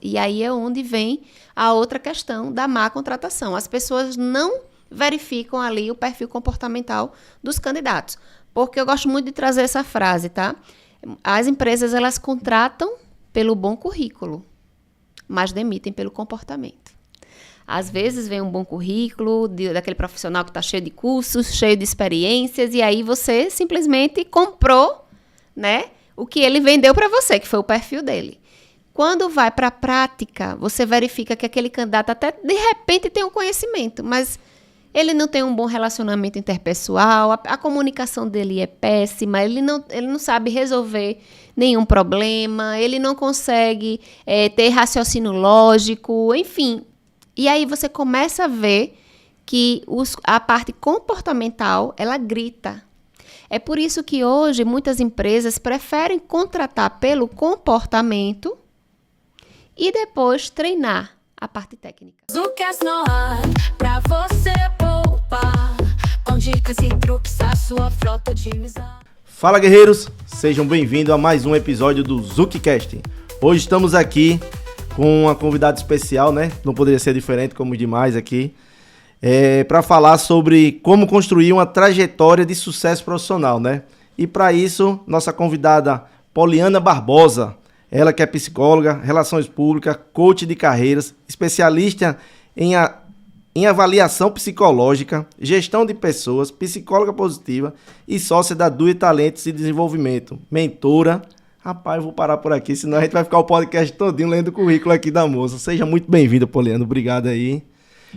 E aí é onde vem a outra questão da má contratação. As pessoas não verificam ali o perfil comportamental dos candidatos. Porque eu gosto muito de trazer essa frase, tá? As empresas, elas contratam pelo bom currículo, mas demitem pelo comportamento. Às vezes vem um bom currículo daquele profissional que está cheio de cursos, cheio de experiências, e aí você simplesmente comprou, né, o que ele vendeu para você, que foi o perfil dele. Quando vai para a prática, você verifica que aquele candidato até de repente tem um conhecimento, mas ele não tem um bom relacionamento interpessoal, a comunicação dele é péssima, ele não sabe resolver nenhum problema, ele não consegue ter raciocínio lógico, enfim. E aí você começa a ver que a parte comportamental, ela grita. É por isso que hoje muitas empresas preferem contratar pelo comportamento e depois treinar a parte técnica. Zucas no ar, pra você poupar, com dicas e truques a sua frota otimizar. Fala, guerreiros, sejam bem-vindos a mais um episódio do ZucCast. Hoje estamos aqui com uma convidada especial, né? Não poderia ser diferente como os demais aqui, para falar sobre como construir uma trajetória de sucesso profissional, né? E para isso, nossa convidada Poliana Barbosa, ela que é psicóloga, relações públicas, coach de carreiras, especialista em avaliação psicológica, gestão de pessoas, psicóloga positiva e sócia da Due Talentos e Desenvolvimento, mentora. Rapaz, eu vou parar por aqui, senão a gente vai ficar o podcast todinho lendo o currículo aqui da moça. Seja muito bem-vinda, Poliana. Obrigado aí.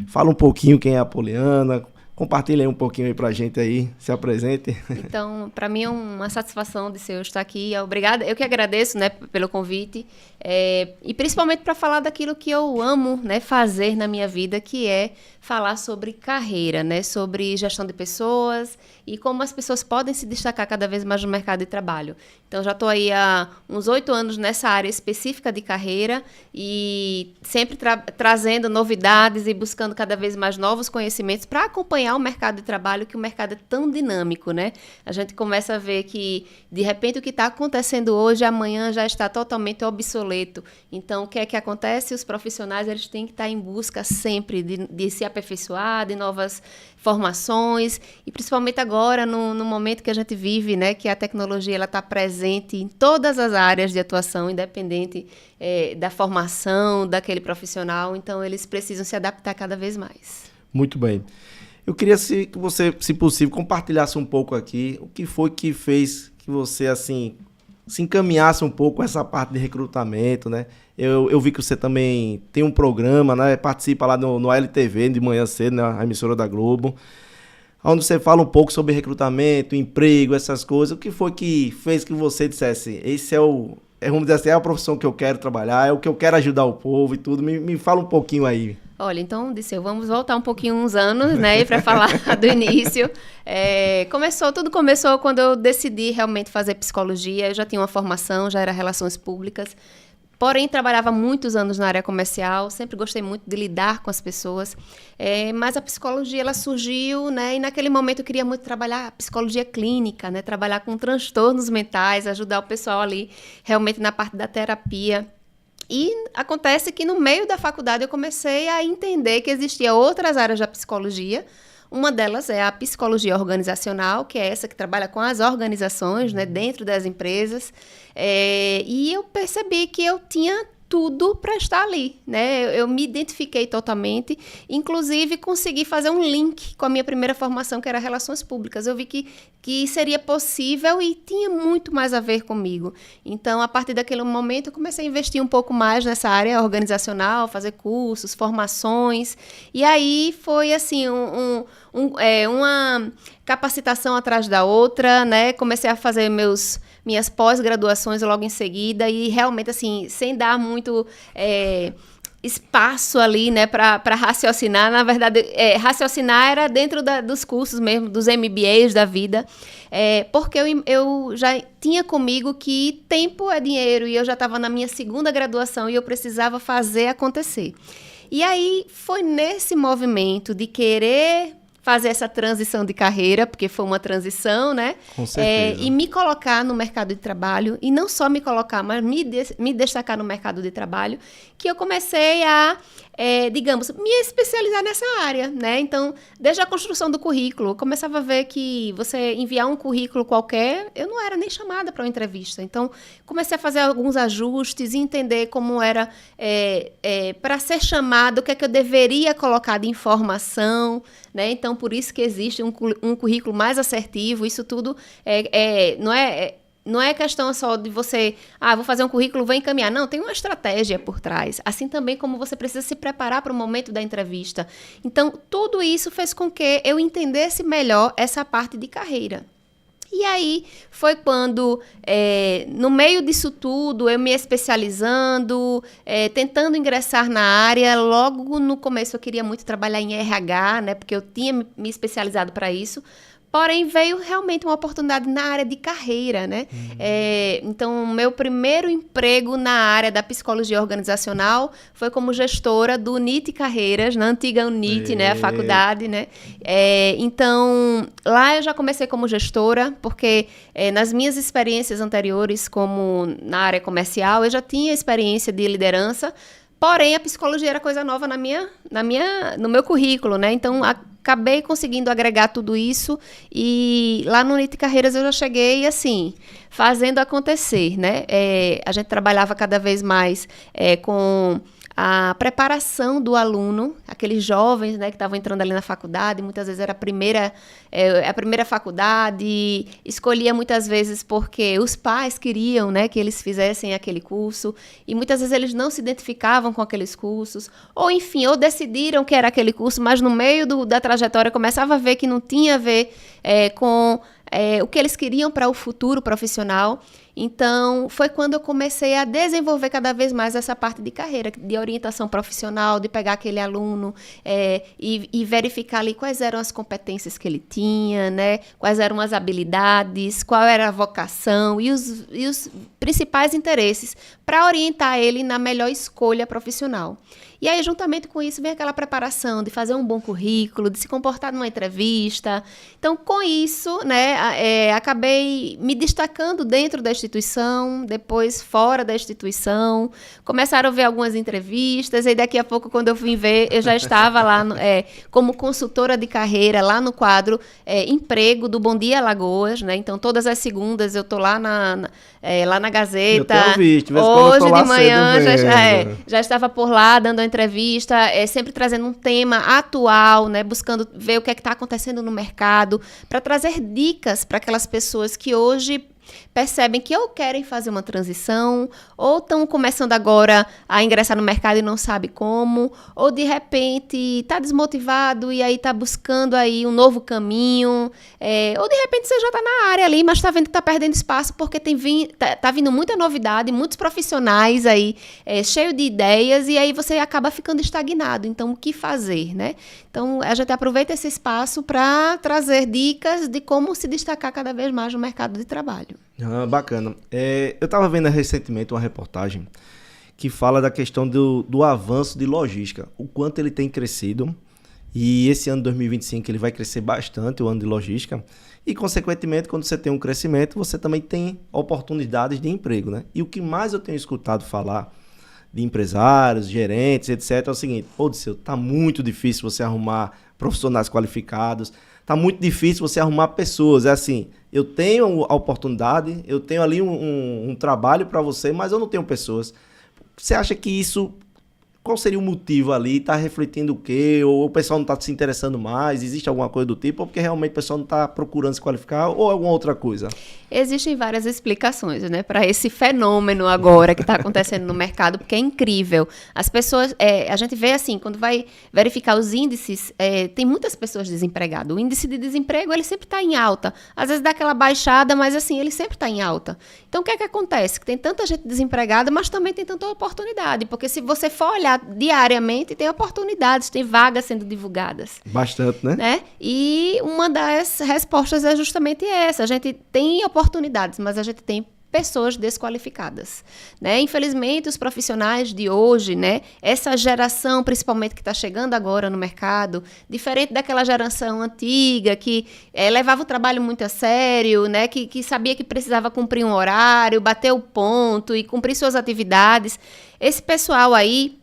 Fala um pouquinho quem é a Poliana. Compartilha aí um pouquinho aí pra gente aí, se apresente. Então, para mim é uma satisfação de eu estar aqui. Obrigada, eu que agradeço, né, pelo convite, e principalmente para falar daquilo que eu amo, né, fazer na minha vida, que é falar sobre carreira, né, sobre gestão de pessoas e como as pessoas podem se destacar cada vez mais no mercado de trabalho. Então, já estou aí há uns 8 anos nessa área específica de carreira e sempre trazendo novidades e buscando cada vez mais novos conhecimentos para acompanhar o mercado de trabalho, que o mercado é tão dinâmico, né? A gente começa a ver que, de repente, o que está acontecendo hoje, amanhã já está totalmente obsoleto. Então, o que é que acontece? Os profissionais, eles têm que estar em busca sempre de se aperfeiçoar, de novas formações, e principalmente agora, no momento que a gente vive, né, que a tecnologia está presente em todas as áreas de atuação, independente da formação daquele profissional. Então, eles precisam se adaptar cada vez mais. Muito bem. Eu queria que você, se possível, compartilhasse um pouco aqui o que foi que fez que você, assim, se encaminhasse um pouco essa parte de recrutamento, né? Eu vi que você também tem um programa, né? Participa lá no ALTV de manhã cedo, né? A emissora da Globo, onde você fala um pouco sobre recrutamento, emprego, essas coisas. O que foi que fez que você dissesse, esse vamos dizer assim, é a profissão que eu quero trabalhar, é o que eu quero ajudar o povo e tudo. Me fala um pouquinho aí. Olha, então, Disseu, vamos voltar um pouquinho uns anos, né, para falar do início. Tudo começou quando eu decidi realmente fazer psicologia. Eu já tinha uma formação, já era relações públicas, porém trabalhava muitos anos na área comercial, sempre gostei muito de lidar com as pessoas, mas a psicologia, ela surgiu, né, e naquele momento eu queria muito trabalhar a psicologia clínica, né, trabalhar com transtornos mentais, ajudar o pessoal ali realmente na parte da terapia. E acontece que no meio da faculdade eu comecei a entender que existiam outras áreas da psicologia. Uma delas é a psicologia organizacional, que é essa que trabalha com as organizações, né, dentro das empresas. E eu percebi que eu tinha tudo para estar ali, né? Eu me identifiquei totalmente, inclusive consegui fazer um link com a minha primeira formação, que era Relações Públicas. Eu vi que seria possível e tinha muito mais a ver comigo. Então, a partir daquele momento, eu comecei a investir um pouco mais nessa área organizacional, fazer cursos, formações, e aí foi assim, uma capacitação atrás da outra, né? Comecei a fazer minhas pós-graduações logo em seguida e realmente, assim, sem dar muito espaço ali, né, para raciocinar. Na verdade, raciocinar era dentro dos cursos mesmo, dos MBAs da vida, porque eu já tinha comigo que tempo é dinheiro e eu já estava na minha segunda graduação e eu precisava fazer acontecer. E aí foi nesse movimento de querer fazer essa transição de carreira, porque foi uma transição, né? Com certeza. E me colocar no mercado de trabalho, e não só me colocar, mas me destacar no mercado de trabalho, que eu comecei a, digamos, me especializar nessa área, né? Então, desde a construção do currículo, eu começava a ver que você enviar um currículo qualquer, eu não era nem chamada para uma entrevista. Então, comecei a fazer alguns ajustes e entender como era, para ser chamado, o que é que eu deveria colocar de informação, né? Então, por isso que existe um currículo mais assertivo. Isso tudo não é questão só de você, vou fazer um currículo, vou encaminhar. Não, tem uma estratégia por trás. Assim também como você precisa se preparar para o momento da entrevista. Então, tudo isso fez com que eu entendesse melhor essa parte de carreira. E aí, foi quando, no meio disso tudo, eu me especializando, tentando ingressar na área. Logo no começo, eu queria muito trabalhar em RH, né? Porque eu tinha me especializado para isso. Porém, veio realmente uma oportunidade na área de carreira, né? Então, meu primeiro emprego na área da psicologia organizacional foi como gestora do UNIT Carreiras, na antiga UNIT, né? A faculdade, né? Então, lá eu já comecei como gestora, porque nas minhas experiências anteriores, como na área comercial, eu já tinha experiência de liderança. Porém, a psicologia era coisa nova no meu currículo, né? Então, acabei conseguindo agregar tudo isso e lá no UNIT Carreiras eu já cheguei, assim, fazendo acontecer, né? A gente trabalhava cada vez mais com a preparação do aluno, aqueles jovens, né, que estavam entrando ali na faculdade, muitas vezes era a primeira faculdade, escolhia muitas vezes porque os pais queriam, né, que eles fizessem aquele curso, e muitas vezes eles não se identificavam com aqueles cursos, ou enfim, ou decidiram que era aquele curso, mas no meio da trajetória começava a ver que não tinha a ver com o que eles queriam para o futuro profissional. Então, foi quando eu comecei a desenvolver cada vez mais essa parte de carreira, de orientação profissional, de pegar aquele aluno e verificar ali quais eram as competências que ele tinha, né? Quais eram as habilidades, qual era a vocação e os principais interesses para orientar ele na melhor escolha profissional. E aí, juntamente com isso, vem aquela preparação de fazer um bom currículo, de se comportar numa entrevista. Então, com isso, né, acabei me destacando dentro da instituição, depois fora da instituição. Começaram a ver algumas entrevistas, e daqui a pouco, quando eu vim ver, eu já estava lá como consultora de carreira, lá no quadro Emprego do Bom Dia Alagoas, né? Então, todas as segundas eu estou lá na Gazeta. Eu tenho visto, hoje de manhã já estava por lá dando a entrevista, sempre trazendo um tema atual, né, buscando ver o que é que está acontecendo no mercado, para trazer dicas para aquelas pessoas que hoje percebem que ou querem fazer uma transição, ou estão começando agora a ingressar no mercado e não sabe como, ou de repente está desmotivado e aí está buscando aí um novo caminho, ou de repente você já está na área ali, mas está vendo que está perdendo espaço porque tá vindo muita novidade, muitos profissionais aí cheio de ideias, e aí você acaba ficando estagnado. Então, o que fazer, né? Então, a gente aproveita esse espaço para trazer dicas de como se destacar cada vez mais no mercado de trabalho. Bacana. Eu estava vendo recentemente uma reportagem que fala da questão do avanço de logística, o quanto ele tem crescido, e esse ano 2025 ele vai crescer bastante, o ano de logística, e consequentemente, quando você tem um crescimento, você também tem oportunidades de emprego, né? E o que mais eu tenho escutado falar de empresários, gerentes, etc., é o seguinte: pô, Disseu, tá muito difícil você arrumar profissionais qualificados, tá muito difícil você arrumar pessoas. É assim, eu tenho a oportunidade, eu tenho ali um trabalho para você, mas eu não tenho pessoas. Você acha que isso, qual seria o motivo ali? Tá refletindo o quê? Ou o pessoal não tá se interessando mais? Existe alguma coisa do tipo? Ou porque realmente o pessoal não tá procurando se qualificar? Ou alguma outra coisa? Existem várias explicações, né, para esse fenômeno agora que está acontecendo no mercado, porque é incrível. As pessoas, a gente vê assim, quando vai verificar os índices, tem muitas pessoas desempregadas. O índice de desemprego, ele sempre está em alta. Às vezes dá aquela baixada, mas assim, ele sempre está em alta. Então, o que é que acontece? Que tem tanta gente desempregada, mas também tem tanta oportunidade, porque se você for olhar diariamente, tem oportunidades, tem vagas sendo divulgadas. Bastante, né? E uma das respostas é justamente essa. A gente tem oportunidades, mas a gente tem pessoas desqualificadas, né? Infelizmente, os profissionais de hoje, né, essa geração, principalmente que está chegando agora no mercado, diferente daquela geração antiga que levava o trabalho muito a sério, né, que sabia que precisava cumprir um horário, bater o ponto e cumprir suas atividades, esse pessoal aí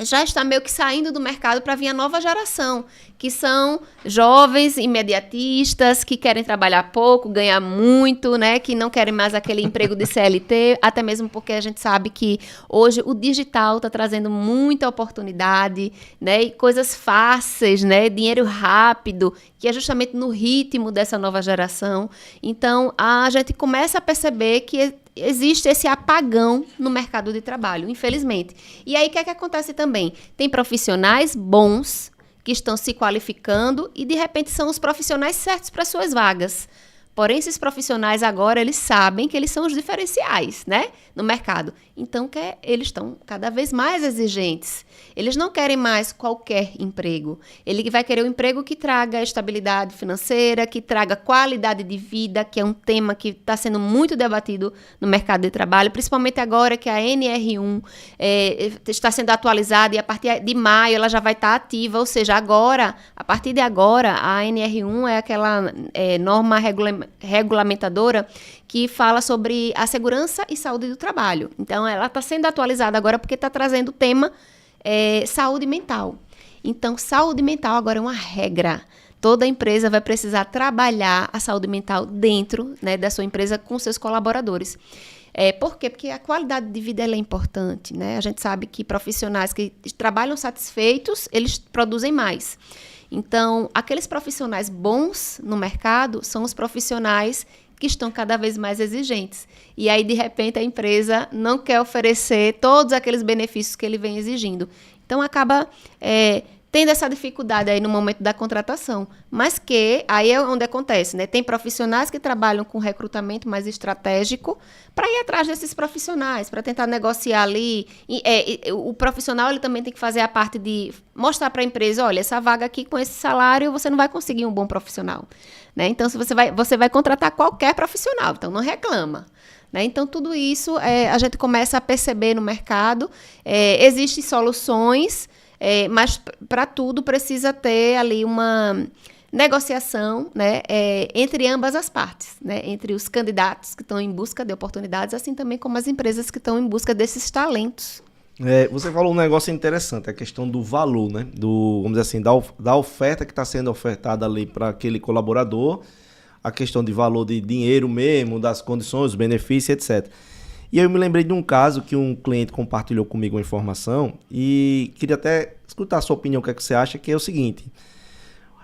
já está meio que saindo do mercado para vir a nova geração, que são jovens imediatistas, que querem trabalhar pouco, ganhar muito, né? Que não querem mais aquele emprego de CLT, até mesmo porque a gente sabe que hoje o digital está trazendo muita oportunidade, né? E coisas fáceis, né? Dinheiro rápido, que é justamente no ritmo dessa nova geração. Então, a gente começa a perceber que existe esse apagão no mercado de trabalho, infelizmente. E aí, o que é que acontece também? Tem profissionais bons que estão se qualificando e, de repente, são os profissionais certos para suas vagas. Porém, esses profissionais agora, eles sabem que eles são os diferenciais, né, no mercado. Então, eles estão cada vez mais exigentes. Eles não querem mais qualquer emprego. Ele vai querer um emprego que traga estabilidade financeira, que traga qualidade de vida, que é um tema que está sendo muito debatido no mercado de trabalho, principalmente agora que a NR1 está sendo atualizada e a partir de maio ela já vai estar ativa, ou seja, agora, a partir de agora, a NR1 é aquela norma regulamentadora que fala sobre a segurança e saúde do trabalho. Então, ela está sendo atualizada agora porque está trazendo o tema saúde mental. Então, saúde mental agora é uma regra. Toda empresa vai precisar trabalhar a saúde mental dentro, né, da sua empresa com seus colaboradores. Por quê? Porque a qualidade de vida ela é importante, né? A gente sabe que profissionais que trabalham satisfeitos, eles produzem mais. Então, aqueles profissionais bons no mercado são os profissionais que estão cada vez mais exigentes. E aí, de repente, a empresa não quer oferecer todos aqueles benefícios que ele vem exigindo. Então, acaba tendo essa dificuldade aí no momento da contratação. Mas que, aí é onde acontece, né? Tem profissionais que trabalham com recrutamento mais estratégico para ir atrás desses profissionais, para tentar negociar ali. O profissional ele também tem que fazer a parte de mostrar para a empresa, olha, essa vaga aqui com esse salário, você não vai conseguir um bom profissional. Né? Então, se você vai contratar qualquer profissional, então não reclama. Né? Então, tudo isso a gente começa a perceber no mercado. Existem soluções, mas para tudo precisa ter ali uma negociação, né, entre ambas as partes, né, entre os candidatos que estão em busca de oportunidades, assim também como as empresas que estão em busca desses talentos. Você falou um negócio interessante, a questão do valor, né? Vamos dizer assim, da oferta que está sendo ofertada ali para aquele colaborador, a questão de valor de dinheiro mesmo, das condições, benefícios, etc. E aí eu me lembrei de um caso que um cliente compartilhou comigo uma informação e queria até escutar a sua opinião, o que é que você acha, que é o seguinte: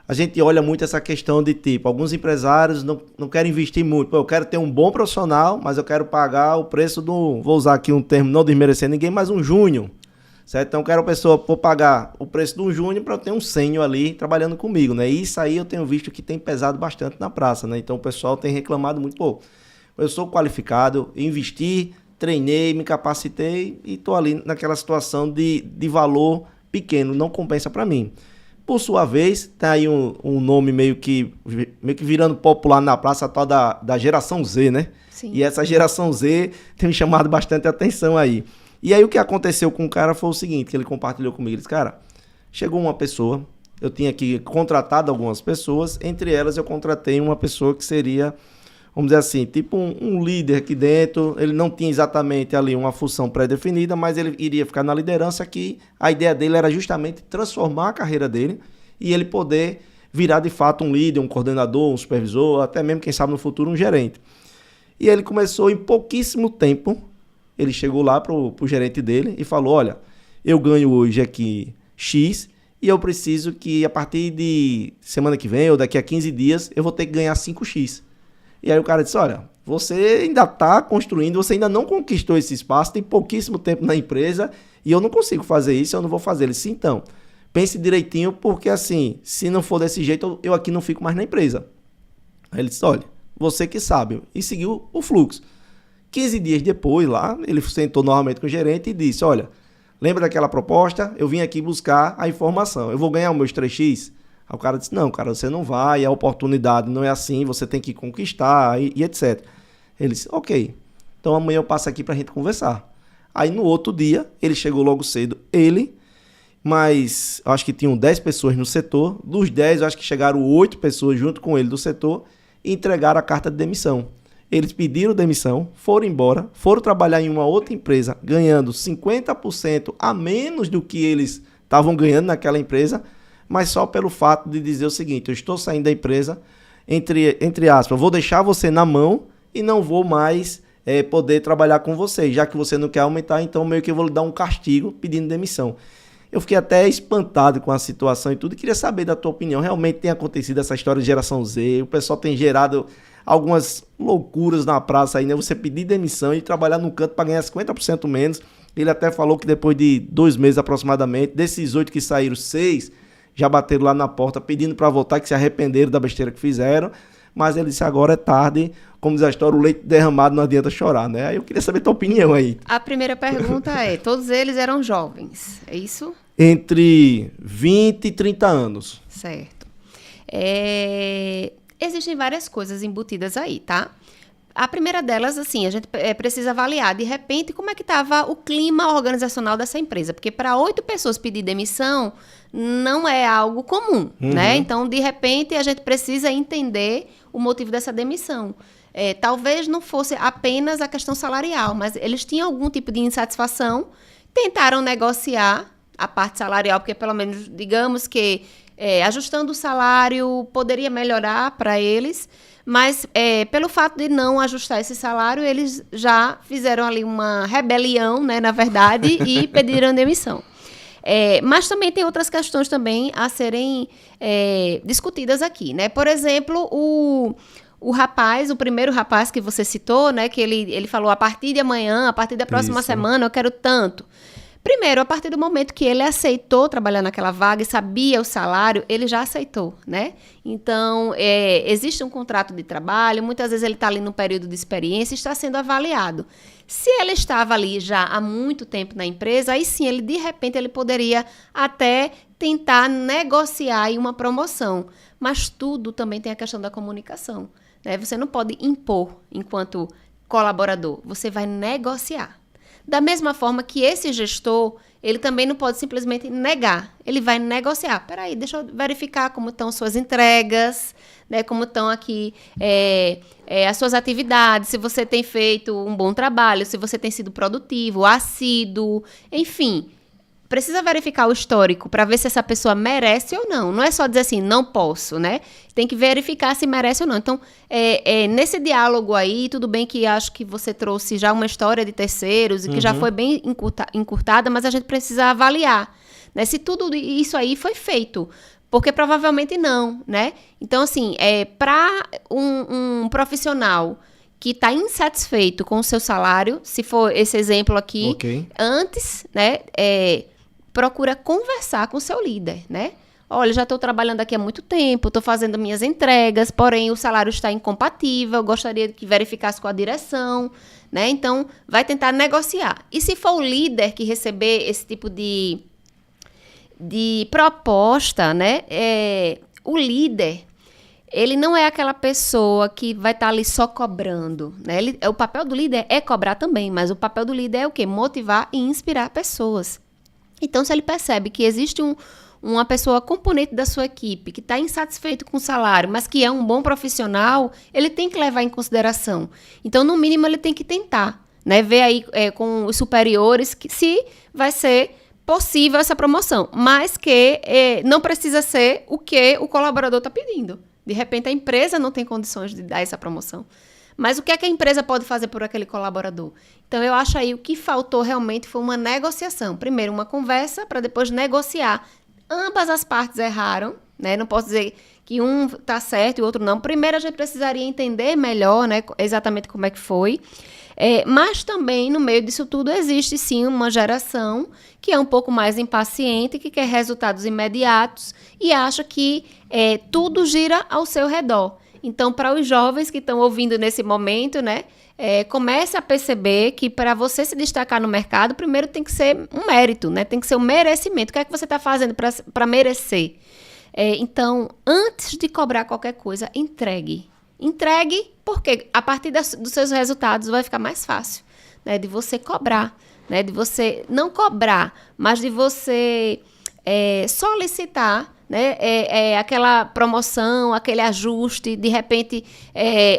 a gente olha muito essa questão de tipo, alguns empresários não querem investir muito. Pô, eu quero ter um bom profissional, mas eu quero pagar o preço vou usar aqui um termo não desmerecer ninguém, mas um júnior, certo? Então eu quero a pessoa pagar o preço de um júnior para eu ter um sênior ali trabalhando comigo, né? E isso aí eu tenho visto que tem pesado bastante na praça, né? Então o pessoal tem reclamado muito, pô, eu sou qualificado, investi, treinei, me capacitei e estou ali naquela situação de valor pequeno, não compensa para mim. Por sua vez, tem aí um nome meio que virando popular na praça, a tal da geração Z, né? Sim. E essa geração Z tem me chamado bastante atenção aí. E aí o que aconteceu com o cara foi o seguinte, que ele compartilhou comigo. Ele disse, cara, chegou uma pessoa, eu tinha aqui contratado algumas pessoas, entre elas eu contratei uma pessoa que seria, vamos dizer assim, tipo um líder aqui dentro. Ele não tinha exatamente ali uma função pré-definida, mas ele iria ficar na liderança, que a ideia dele era justamente transformar a carreira dele e ele poder virar de fato um líder, um coordenador, um supervisor, até mesmo, quem sabe no futuro, um gerente. E ele começou em pouquíssimo tempo, ele chegou lá pro gerente dele e falou, olha, eu ganho hoje aqui X e eu preciso que a partir de semana que vem ou daqui a 15 dias eu vou ter que ganhar 5X. E aí o cara disse, olha, você ainda está construindo, você ainda não conquistou esse espaço, tem pouquíssimo tempo na empresa e eu não consigo fazer isso, eu não vou fazer. Ele disse, então, pense direitinho, porque assim, se não for desse jeito, eu aqui não fico mais na empresa. Aí ele disse, olha, você que sabe, e seguiu o fluxo. 15 dias depois lá, ele sentou novamente com o gerente e disse, olha, lembra daquela proposta? Eu vim aqui buscar a informação, eu vou ganhar os meus 3X? Aí o cara disse, não, cara, você não vai, a oportunidade não é assim, você tem que conquistar e etc. Ele disse, ok, então amanhã eu passo aqui pra gente conversar. Aí no outro dia, ele chegou logo cedo, mas eu acho que tinham 10 pessoas no setor, dos 10 eu acho que chegaram 8 pessoas junto com ele do setor e entregaram a carta de demissão. Eles pediram demissão, foram embora, foram trabalhar em uma outra empresa ganhando 50% a menos do que eles estavam ganhando naquela empresa, mas só pelo fato de dizer o seguinte: eu estou saindo da empresa, entre aspas, vou deixar você na mão e não vou mais poder trabalhar com você, já que você não quer aumentar, então meio que eu vou lhe dar um castigo pedindo demissão. Eu fiquei até espantado com a situação e tudo, e queria saber da tua opinião. Realmente tem acontecido essa história de geração Z, o pessoal tem gerado algumas loucuras na praça aí, né? Você pedir demissão e trabalhar num canto para ganhar 50% menos. Ele até falou que depois de 2 meses aproximadamente, desses 8 que saíram, 6 já bateram lá na porta pedindo para voltar, que se arrependeram da besteira que fizeram. Mas ele disse: agora é tarde, como diz a história, o leite derramado não adianta chorar, né? Aí eu queria saber a tua opinião aí. A primeira pergunta é, todos eles eram jovens, é isso? Entre 20 e 30 anos. Certo. Existem várias coisas embutidas aí, tá? A primeira delas, assim, a gente precisa avaliar, de repente, como é que estava o clima organizacional dessa empresa. Porque para 8 pessoas pedir demissão não é algo comum, né? Então, de repente, a gente precisa entender o motivo dessa demissão. Talvez não fosse apenas a questão salarial, mas eles tinham algum tipo de insatisfação, tentaram negociar a parte salarial, porque pelo menos, digamos que ajustando o salário poderia melhorar para eles, mas pelo fato de não ajustar esse salário, eles já fizeram ali uma rebelião, né, na verdade, e pediram demissão. Mas também tem outras questões também a serem discutidas aqui, né? Por exemplo, o primeiro rapaz que você citou, né, que ele falou: a partir de amanhã, a partir da próxima semana, eu quero tanto. Primeiro, a partir do momento que ele aceitou trabalhar naquela vaga e sabia o salário, ele já aceitou, né? Então, existe um contrato de trabalho, muitas vezes ele está ali no período de experiência e está sendo avaliado. Se ele estava ali já há muito tempo na empresa, aí sim, de repente, ele poderia até tentar negociar aí uma promoção. Mas tudo também tem a questão da comunicação, né? Você não pode impor enquanto colaborador, você vai negociar. Da mesma forma que esse gestor, ele também não pode simplesmente negar. Ele vai negociar. Peraí, deixa eu verificar como estão suas entregas, né, como estão aqui as suas atividades, se você tem feito um bom trabalho, se você tem sido produtivo, assíduo, enfim. Precisa verificar o histórico para ver se essa pessoa merece ou não. Não é só dizer assim, não posso, né? Tem que verificar se merece ou não. Então, nesse diálogo aí, tudo bem que acho que você trouxe já uma história de terceiros e que já foi bem encurtada, mas a gente precisa avaliar, né, se tudo isso aí foi feito. Porque provavelmente não, né? Então, assim, para um profissional que está insatisfeito com o seu salário, se for esse exemplo aqui, antes, né, procura conversar com o seu líder, né? Olha, já estou trabalhando aqui há muito tempo, estou fazendo minhas entregas, porém o salário está incompatível, gostaria que verificasse com a direção, né? Então, vai tentar negociar. E se for o líder que receber esse tipo de proposta, né? O líder, ele não é aquela pessoa que vai estar ali só cobrando, né? O papel do líder é cobrar também, mas o papel do líder é o quê? Motivar e inspirar pessoas. Então, se ele percebe que existe uma pessoa componente da sua equipe que está insatisfeito com o salário, mas que é um bom profissional, ele tem que levar em consideração. Então, no mínimo, ele tem que tentar, né? Ver aí com os superiores se vai ser possível essa promoção, mas que não precisa ser o que o colaborador está pedindo. De repente, a empresa não tem condições de dar essa promoção. Mas o que é que a empresa pode fazer por aquele colaborador? Então, eu acho aí o que faltou realmente foi uma negociação. Primeiro, uma conversa para depois negociar. Ambas as partes erraram, né? Não posso dizer que um está certo e o outro não. Primeiro, a gente precisaria entender melhor, né, exatamente como é que foi. Mas também, no meio disso tudo, existe sim uma geração que é um pouco mais impaciente, que quer resultados imediatos e acha que tudo gira ao seu redor. Então, para os jovens que estão ouvindo nesse momento, né, comece a perceber que para você se destacar no mercado, primeiro tem que ser um mérito, né, tem que ser um merecimento. O que é que você está fazendo para merecer? Então, antes de cobrar qualquer coisa, entregue. Entregue, porque a partir dos seus resultados vai ficar mais fácil, né, de você cobrar, né, de você não cobrar, mas de você solicitar, né, aquela promoção, aquele ajuste. De repente,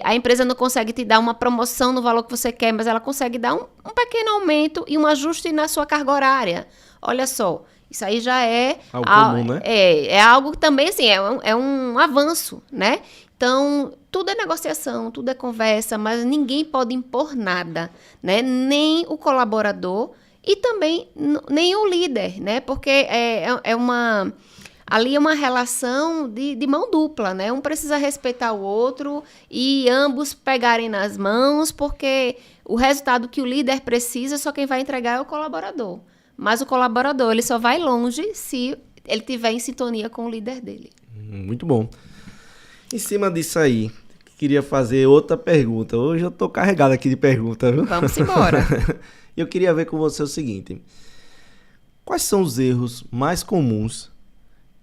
a empresa não consegue te dar uma promoção no valor que você quer, mas ela consegue dar um pequeno aumento e um ajuste na sua carga horária. Olha só, isso aí já é algo comum, né? É algo que também, assim, é um avanço, né? Então, tudo é negociação, tudo é conversa, mas ninguém pode impor nada, né? Nem o colaborador e também nem o líder, né? Porque ali é uma relação de mão dupla, né? Um precisa respeitar o outro e ambos pegarem nas mãos, porque o resultado que o líder precisa, só quem vai entregar é o colaborador. Mas o colaborador, ele só vai longe se ele estiver em sintonia com o líder dele. Muito bom. Em cima disso aí, queria fazer outra pergunta. Hoje eu tô carregado aqui de perguntas, viu? Vamos embora. Eu queria ver com você o seguinte. Quais são os erros mais comuns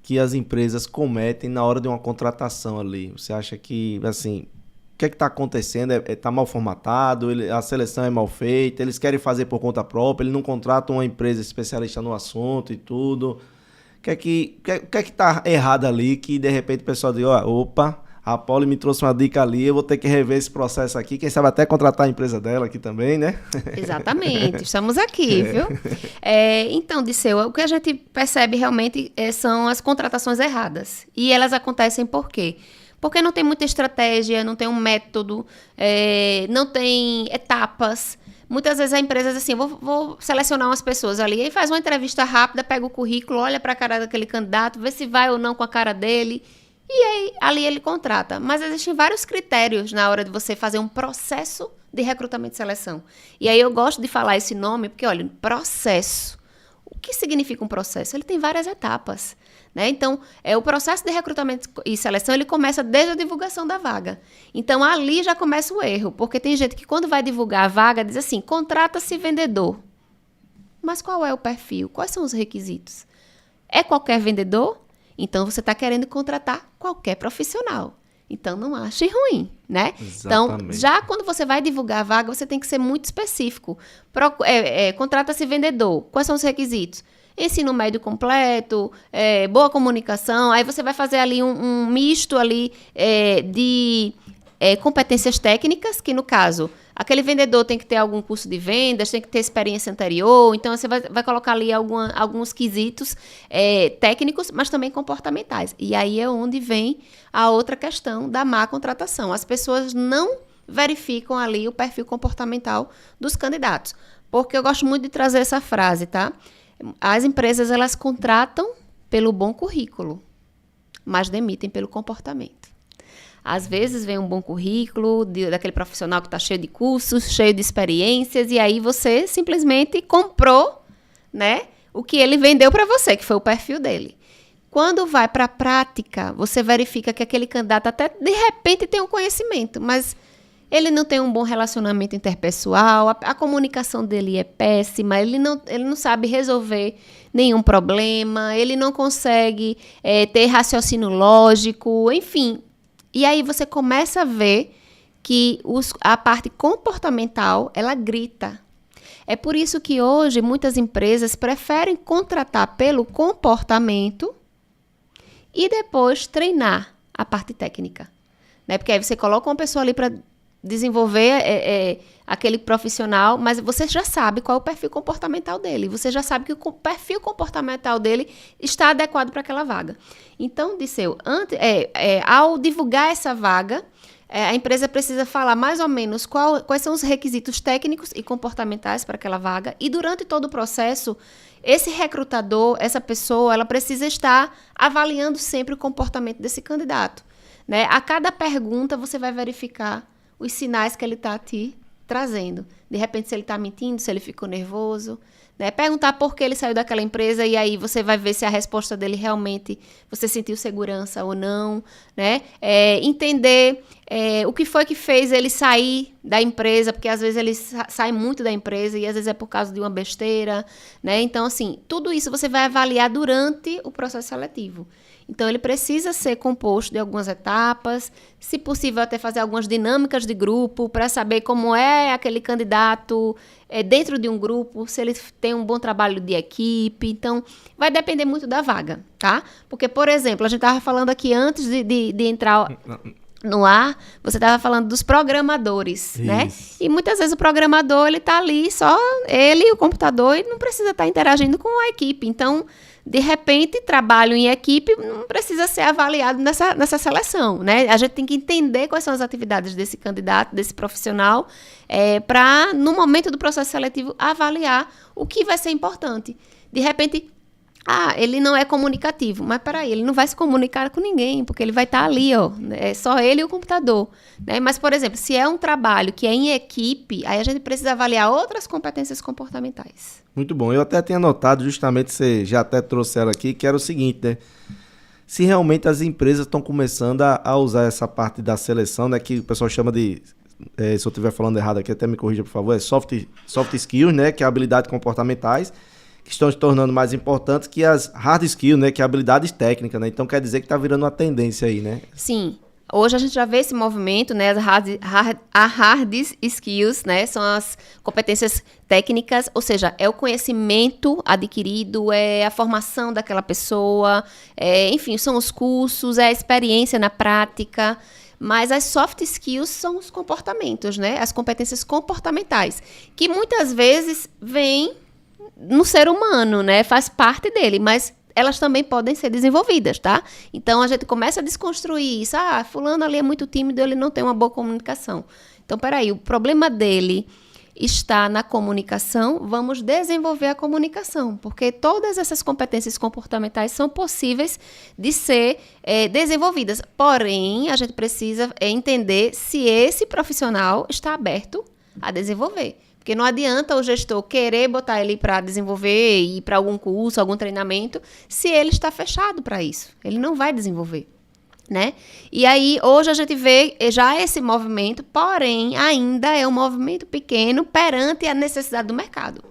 que as empresas cometem na hora de uma contratação ali? Você acha que, assim, o que é que está acontecendo? Está mal formatado? A seleção é mal feita? Eles querem fazer por conta própria? Eles não contratam uma empresa especialista no assunto e tudo? O que é que está errado ali que, de repente, o pessoal diz, opa, a Polly me trouxe uma dica ali, eu vou ter que rever esse processo aqui, quem sabe até contratar a empresa dela aqui também, né? Exatamente, estamos aqui, viu? Então, Disseu, o que a gente percebe realmente são as contratações erradas. E elas acontecem por quê? Porque não tem muita estratégia, não tem um método, não tem etapas. Muitas vezes a empresa diz assim, vou selecionar umas pessoas ali, aí faz uma entrevista rápida, pega o currículo, olha para a cara daquele candidato, vê se vai ou não com a cara dele, e aí ali ele contrata. Mas existem vários critérios na hora de você fazer um processo de recrutamento e seleção. E aí eu gosto de falar esse nome, porque, olha, processo. O que significa um processo? Ele tem várias etapas, né? Então, o processo de recrutamento e seleção, ele começa desde a divulgação da vaga. Então, ali já começa o erro, porque tem gente que quando vai divulgar a vaga, diz assim, contrata-se vendedor. Mas qual é o perfil? Quais são os requisitos? É qualquer vendedor? Então, você está querendo contratar qualquer profissional. Então, não ache ruim, né? Exatamente. Então, já quando você vai divulgar a vaga, você tem que ser muito específico. Contrata-se vendedor. Quais são os requisitos? Ensino médio completo, boa comunicação. Aí você vai fazer ali um misto ali de competências técnicas, que no caso, aquele vendedor tem que ter algum curso de vendas, tem que ter experiência anterior. Então, você vai colocar ali alguns quesitos técnicos, mas também comportamentais. E aí é onde vem a outra questão da má contratação. As pessoas não verificam ali o perfil comportamental dos candidatos. Porque eu gosto muito de trazer essa frase, tá? As empresas, elas contratam pelo bom currículo, mas demitem pelo comportamento. Às vezes vem um bom currículo daquele profissional que está cheio de cursos, cheio de experiências, e aí você simplesmente comprou, né, o que ele vendeu para você, que foi o perfil dele. Quando vai para a prática, você verifica que aquele candidato até de repente tem um conhecimento, mas ele não tem um bom relacionamento interpessoal, a comunicação dele é péssima, ele não sabe resolver nenhum problema, ele não consegue ter raciocínio lógico, enfim. E aí você começa a ver que a parte comportamental, ela grita. É por isso que hoje muitas empresas preferem contratar pelo comportamento e depois treinar a parte técnica, né? Porque aí você coloca uma pessoa ali para desenvolver aquele profissional, mas você já sabe qual é o perfil comportamental dele. Você já sabe que o perfil comportamental dele está adequado para aquela vaga. Então, Disseu, ao divulgar essa vaga, a empresa precisa falar mais ou menos quais são os requisitos técnicos e comportamentais para aquela vaga. E durante todo o processo, esse recrutador, essa pessoa, ela precisa estar avaliando sempre o comportamento desse candidato, né? A cada pergunta, você vai verificar os sinais que ele está te trazendo. De repente, se ele está mentindo, se ele ficou nervoso. Né? Perguntar por que ele saiu daquela empresa e aí você vai ver se a resposta dele realmente você sentiu segurança ou não, né? Entender o que foi que fez ele sair da empresa, porque às vezes ele sai muito da empresa e às vezes é por causa de uma besteira, né? Então, assim, tudo isso você vai avaliar durante o processo seletivo. Então, ele precisa ser composto de algumas etapas, se possível até fazer algumas dinâmicas de grupo para saber como é aquele candidato dentro de um grupo, se ele tem um bom trabalho de equipe. Então, vai depender muito da vaga, tá? Porque, por exemplo, a gente estava falando aqui antes de entrar no ar, você estava falando dos programadores, né? E muitas vezes o programador, ele está ali, só ele e o computador, e não precisa estar interagindo com a equipe. Então, de repente, trabalho em equipe não precisa ser avaliado nessa seleção, né? A gente tem que entender quais são as atividades desse candidato, desse profissional, para, no momento do processo seletivo, avaliar o que vai ser importante. De repente, ele não é comunicativo, mas peraí, ele não vai se comunicar com ninguém, porque ele vai estar ali, ó, é só ele e o computador, né? Mas, por exemplo, se é um trabalho que é em equipe, aí a gente precisa avaliar outras competências comportamentais. Muito bom. Eu até tinha notado, justamente, você já até trouxeram aqui, que era o seguinte, né? Se realmente as empresas estão começando a usar essa parte da seleção, né? Que o pessoal chama de, se eu estiver falando errado aqui, até me corrija, por favor, soft skills, né? Que é habilidades comportamentais, que estão se tornando mais importantes que as hard skills, né? Que é habilidades técnicas, né? Então, quer dizer que está virando uma tendência aí, né? Sim. Hoje a gente já vê esse movimento, né? As hard skills, né? São as competências técnicas, ou seja, é o conhecimento adquirido, é a formação daquela pessoa, enfim, são os cursos, é a experiência na prática. Mas as soft skills são os comportamentos, né? As competências comportamentais, que muitas vezes vêm no ser humano, né? Faz parte dele, mas elas também podem ser desenvolvidas, tá? Então, a gente começa a desconstruir isso. Fulano ali é muito tímido, ele não tem uma boa comunicação. Então, peraí, o problema dele está na comunicação, vamos desenvolver a comunicação, porque todas essas competências comportamentais são possíveis de ser desenvolvidas. Porém, a gente precisa entender se esse profissional está aberto a desenvolver. Porque não adianta o gestor querer botar ele para desenvolver, ir para algum curso, algum treinamento, se ele está fechado para isso. Ele não vai desenvolver, né? E aí, hoje a gente vê já esse movimento, porém, ainda é um movimento pequeno perante a necessidade do mercado,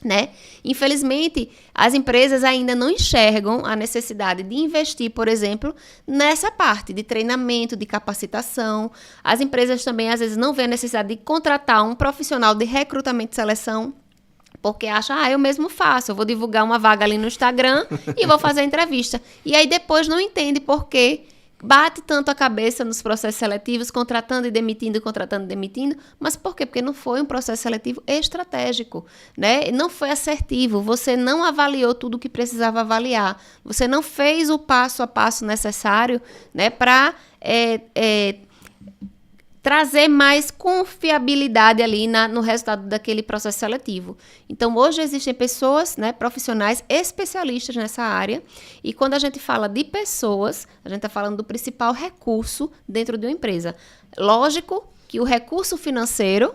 né? Infelizmente, as empresas ainda não enxergam a necessidade de investir, por exemplo, nessa parte de treinamento, de capacitação. As empresas também, às vezes, não veem a necessidade de contratar um profissional de recrutamento e seleção, porque acham, eu mesmo faço, eu vou divulgar uma vaga ali no Instagram e vou fazer a entrevista. E aí, depois, não entende por quê. Bate tanto a cabeça nos processos seletivos, contratando e demitindo, mas por quê? Porque não foi um processo seletivo estratégico, né? Não foi assertivo, você não avaliou tudo o que precisava avaliar, você não fez o passo a passo necessário, né, para trazer mais confiabilidade ali no resultado daquele processo seletivo. Então, hoje existem pessoas, né, profissionais especialistas nessa área, e quando a gente fala de pessoas, a gente está falando do principal recurso dentro de uma empresa. Lógico que o recurso financeiro,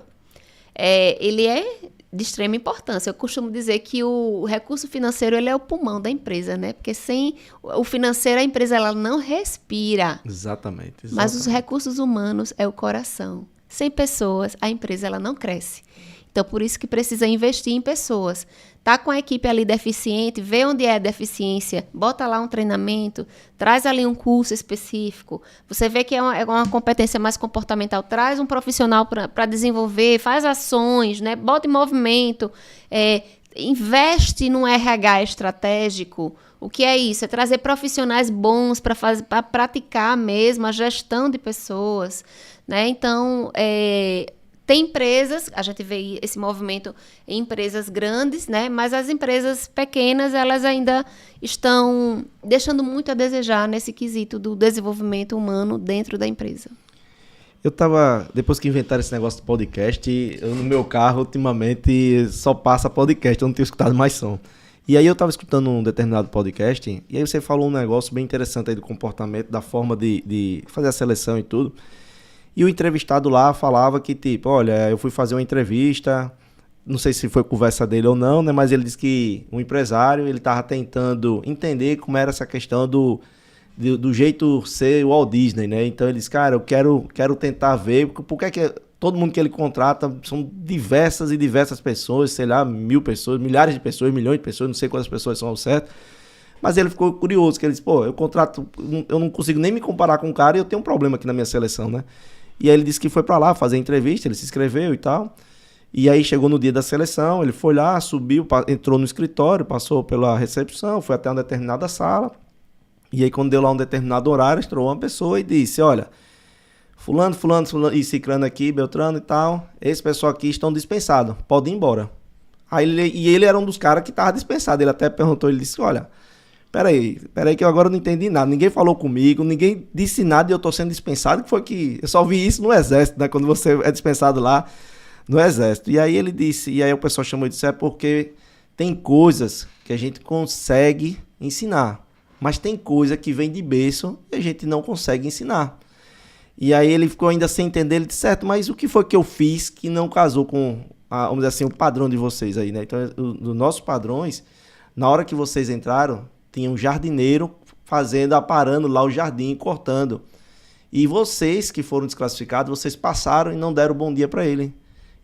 ele é de extrema importância. Eu costumo dizer que o recurso financeiro, ele é o pulmão da empresa, né? Porque sem o financeiro, a empresa ela não respira. Exatamente. Mas os recursos humanos é o coração. Sem pessoas, a empresa ela não cresce. Então, por isso que precisa investir em pessoas. Tá com a equipe ali deficiente, vê onde é a deficiência, bota lá um treinamento, traz ali um curso específico. Você vê que é uma competência mais comportamental, traz um profissional para desenvolver, faz ações, né? Bota em movimento, investe num RH estratégico. O que é isso? É trazer profissionais bons para praticar mesmo a gestão de pessoas, né? Então, tem empresas, a gente vê esse movimento em empresas grandes, né? Mas as empresas pequenas, elas ainda estão deixando muito a desejar nesse quesito do desenvolvimento humano dentro da empresa. Depois que inventaram esse negócio de podcast, no meu carro, ultimamente, só passa podcast, eu não tenho escutado mais som. E aí eu estava escutando um determinado podcast, e aí você falou um negócio bem interessante aí do comportamento, da forma de fazer a seleção e tudo. E o entrevistado lá falava que, tipo, olha, eu fui fazer uma entrevista, não sei se foi conversa dele ou não, né? Mas ele disse que um empresário, ele estava tentando entender como era essa questão do jeito ser o Walt Disney, né? Então ele disse, cara, eu quero tentar ver, porque é que todo mundo que ele contrata são diversas e diversas pessoas, sei lá, 1.000 pessoas, milhares de pessoas, milhões de pessoas, não sei quantas pessoas são ao certo. Mas ele ficou curioso, que ele disse, pô, eu não consigo nem me comparar com o cara e eu tenho um problema aqui na minha seleção, né? E aí ele disse que foi pra lá fazer entrevista, ele se inscreveu e tal. E aí chegou no dia da seleção, ele foi lá, subiu, entrou no escritório, passou pela recepção, foi até uma determinada sala. E aí quando deu lá um determinado horário, entrou uma pessoa e disse, olha, fulano e ciclano aqui, beltrano e tal, esse pessoal aqui estão dispensados, pode ir embora. Aí ele era um dos caras que estava dispensado, ele até perguntou, ele disse, olha, peraí que eu agora não entendi nada, ninguém falou comigo, ninguém disse nada e eu tô sendo dispensado, que foi que eu só vi isso no exército, né, quando você é dispensado lá no exército. E aí ele disse, e aí o pessoal chamou e disse, é porque tem coisas que a gente consegue ensinar, mas tem coisa que vem de berço e a gente não consegue ensinar. E aí ele ficou ainda sem entender, ele disse, certo, mas o que foi que eu fiz que não casou com, vamos dizer assim, o padrão de vocês aí, né? Então, os nossos padrões, na hora que vocês entraram, tinha um jardineiro aparando lá o jardim, cortando. E vocês que foram desclassificados, vocês passaram e não deram bom dia para ele.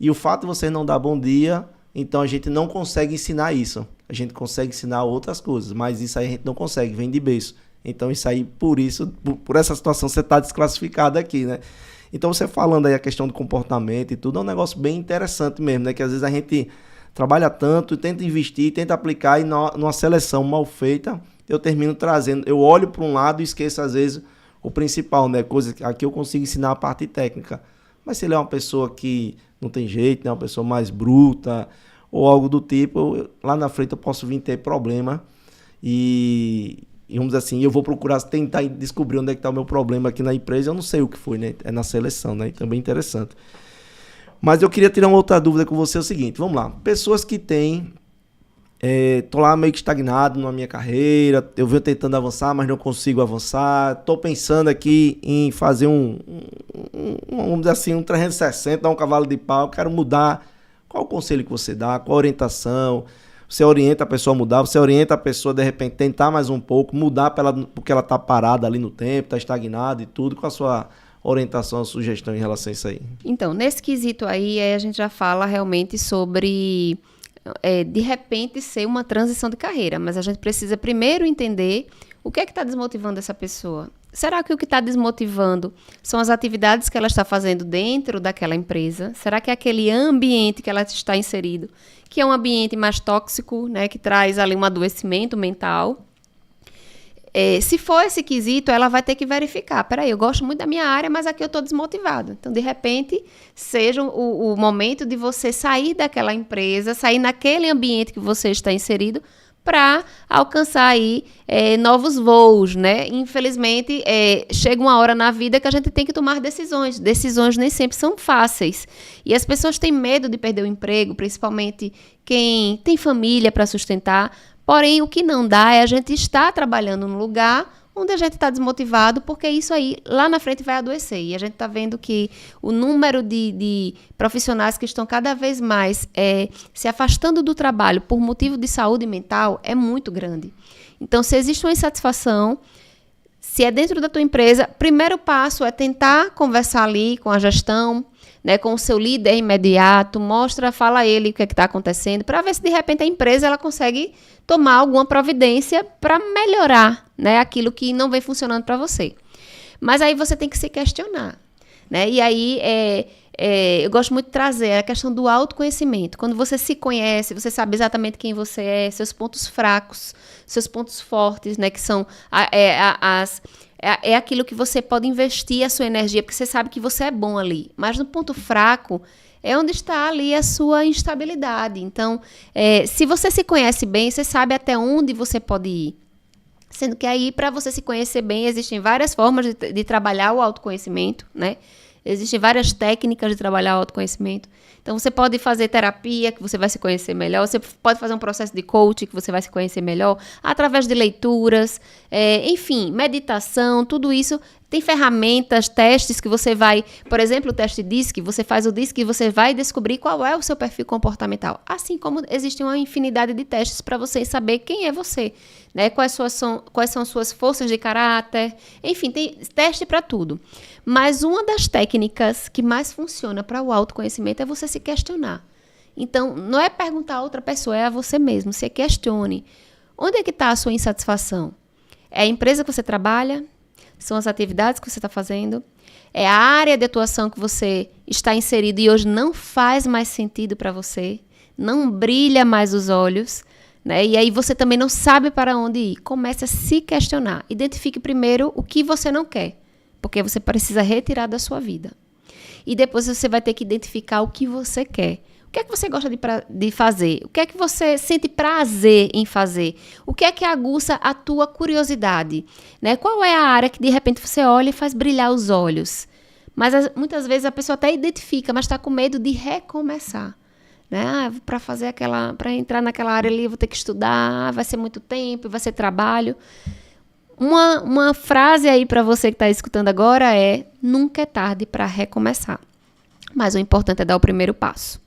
E o fato de vocês não dar bom dia, então a gente não consegue ensinar isso. A gente consegue ensinar outras coisas, mas isso aí a gente não consegue, vem de berço. Então isso aí, por essa situação, você está desclassificado aqui, né? Então você falando aí a questão do comportamento e tudo, é um negócio bem interessante mesmo, né? Que às vezes a gente trabalha tanto, tenta investir, tenta aplicar e numa seleção mal feita, eu termino trazendo, eu olho para um lado e esqueço às vezes o principal, né? Coisa que aqui eu consigo ensinar a parte técnica. Mas se ele é uma pessoa que não tem jeito, né? Uma pessoa mais bruta ou algo do tipo, lá na frente eu posso vir ter problema e vamos dizer assim, eu vou procurar tentar descobrir onde é que está o meu problema aqui na empresa, eu não sei o que foi, né? É na seleção, né? Então é bem interessante. Mas eu queria tirar uma outra dúvida com você, é o seguinte, vamos lá, pessoas que têm, tô lá meio que estagnado na minha carreira, eu venho tentando avançar, mas não consigo avançar, tô pensando aqui em fazer vamos dizer assim, um 360, dar um cavalo de pau, quero mudar. Qual o conselho que você dá, qual a orientação? Você orienta a pessoa a mudar, você orienta a pessoa de repente tentar mais um pouco, mudar porque ela tá parada ali no tempo, tá estagnada e tudo, qual a sua orientação, sugestão em relação a isso aí? Então, nesse quesito aí, a gente já fala realmente sobre, de repente, ser uma transição de carreira, mas a gente precisa primeiro entender o que é que está desmotivando essa pessoa. Será que o que está desmotivando são as atividades que ela está fazendo dentro daquela empresa? Será que é aquele ambiente que ela está inserido, que é um ambiente mais tóxico, né, que traz ali um adoecimento mental? Se for esse quesito, ela vai ter que verificar. Peraí, eu gosto muito da minha área, mas aqui eu estou desmotivado. Então, de repente, seja o momento de você sair daquela empresa, sair naquele ambiente que você está inserido, para alcançar aí novos voos, né? Infelizmente, chega uma hora na vida que a gente tem que tomar decisões. Decisões nem sempre são fáceis. E as pessoas têm medo de perder o emprego, principalmente quem tem família para sustentar. Porém, o que não dá é a gente estar trabalhando num lugar onde a gente está desmotivado, porque isso aí lá na frente vai adoecer. E a gente está vendo que o número de profissionais que estão cada vez mais se afastando do trabalho por motivo de saúde mental é muito grande. Então, se existe uma insatisfação, se é dentro da tua empresa, primeiro passo é tentar conversar ali com a gestão, né, com o seu líder imediato, fala a ele o que é que está acontecendo, para ver se de repente a empresa ela consegue tomar alguma providência para melhorar, né, aquilo que não vem funcionando para você. Mas aí você tem que se questionar, né? E aí eu gosto muito de trazer a questão do autoconhecimento. Quando você se conhece, você sabe exatamente quem você é, seus pontos fracos, seus pontos fortes, né, que são aquilo que você pode investir a sua energia, porque você sabe que você é bom ali. Mas no ponto fraco é onde está ali a sua instabilidade. Então, se você se conhece bem, você sabe até onde você pode ir. Sendo que aí, para você se conhecer bem, existem várias formas de trabalhar o autoconhecimento, né? Existem várias técnicas de trabalhar o autoconhecimento. Então, você pode fazer terapia, que você vai se conhecer melhor. Você pode fazer um processo de coaching, que você vai se conhecer melhor. Através de leituras, enfim, meditação, tudo isso Tem ferramentas, testes que você vai... Por exemplo, o teste DISC, você faz o DISC e você vai descobrir qual é o seu perfil comportamental. Assim como existe uma infinidade de testes para você saber quem é você, né? Quais são suas forças de caráter. Enfim, tem teste para tudo. Mas uma das técnicas que mais funciona para o autoconhecimento é você se questionar. Então, não é perguntar a outra pessoa, é a você mesmo. Se questione. Onde é que está a sua insatisfação? É a empresa que você trabalha? São as atividades que você está fazendo? É a área de atuação que você está inserido e hoje não faz mais sentido para você? Não brilha mais os olhos? Né? E aí você também não sabe para onde ir. Comece a se questionar. Identifique primeiro o que você não quer, porque você precisa retirar da sua vida. E depois você vai ter que identificar o que você quer. O que é que você gosta de fazer? O que é que você sente prazer em fazer? O que é que aguça a tua curiosidade? Né? Qual é a área que de repente você olha e faz brilhar os olhos? Mas muitas vezes a pessoa até identifica, mas está com medo de recomeçar. Né? Para entrar naquela área ali, eu vou ter que estudar, vai ser muito tempo, vai ser trabalho. Uma frase aí para você que está escutando agora é: nunca é tarde para recomeçar. Mas o importante é dar o primeiro passo.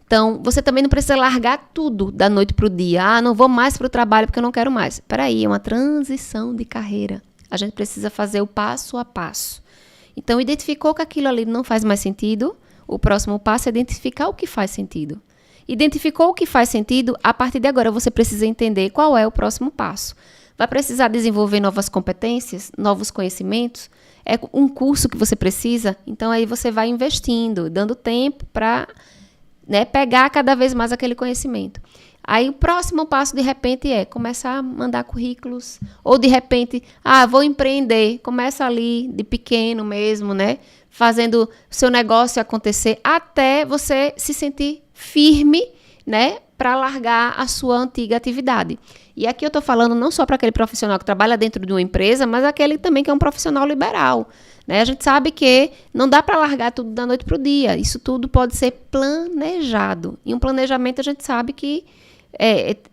Então, você também não precisa largar tudo da noite para o dia. Não vou mais para o trabalho porque eu não quero mais. Espera aí, é uma transição de carreira. A gente precisa fazer o passo a passo. Então, identificou que aquilo ali não faz mais sentido, o próximo passo é identificar o que faz sentido. Identificou o que faz sentido, a partir de agora você precisa entender qual é o próximo passo. Vai precisar desenvolver novas competências, novos conhecimentos? É um curso que você precisa? Então, aí você vai investindo, dando tempo para... né, pegar cada vez mais aquele conhecimento. Aí o próximo passo, de repente, é começar a mandar currículos. Ou, de repente, vou empreender. Começa ali, de pequeno mesmo, né? Fazendo o seu negócio acontecer, até você se sentir firme, né? Para largar a sua antiga atividade. E aqui eu estou falando não só para aquele profissional que trabalha dentro de uma empresa, mas aquele também que é um profissional liberal. Né? A gente sabe que não dá para largar tudo da noite para o dia. Isso tudo pode ser planejado. E um planejamento a gente sabe que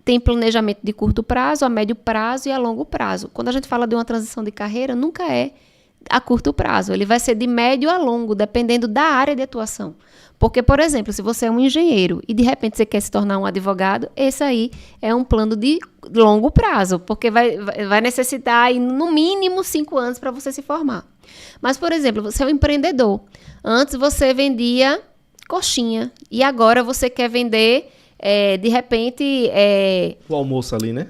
tem planejamento de curto prazo, a médio prazo e a longo prazo. Quando a gente fala de uma transição de carreira, nunca é a curto prazo. Ele vai ser de médio a longo, dependendo da área de atuação. Porque, por exemplo, se você é um engenheiro e de repente você quer se tornar um advogado, esse aí é um plano de longo prazo, porque vai necessitar aí, no mínimo 5 anos para você se formar. Mas, por exemplo, você é um empreendedor. Antes você vendia coxinha e agora você quer vender, de repente... o almoço ali, né?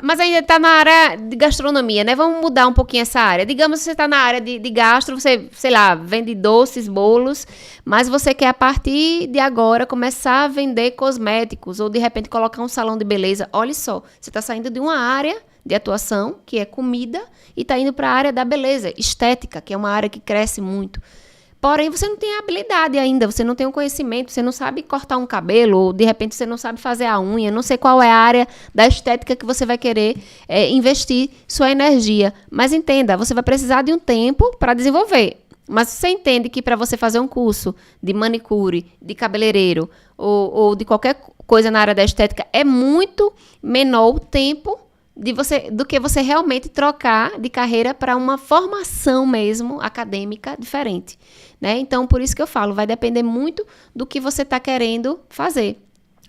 Mas ainda está na área de gastronomia, né? Vamos mudar um pouquinho essa área. Digamos que você está na área de gastro, você, sei lá, vende doces, bolos, mas você quer, a partir de agora, começar a vender cosméticos ou, de repente, colocar um salão de beleza. Olha só, você está saindo de uma área de atuação, que é comida, e está indo para a área da beleza, estética, que é uma área que cresce muito. Porém, você não tem a habilidade ainda, você não tem o conhecimento, você não sabe cortar um cabelo, ou de repente você não sabe fazer a unha, não sei qual é a área da estética que você vai querer investir sua energia. Mas entenda, você vai precisar de um tempo para desenvolver. Mas você entende que para você fazer um curso de manicure, de cabeleireiro, ou de qualquer coisa na área da estética, é muito menor o tempo do que você realmente trocar de carreira para uma formação mesmo acadêmica diferente, né? Então, por isso que eu falo, vai depender muito do que você está querendo fazer.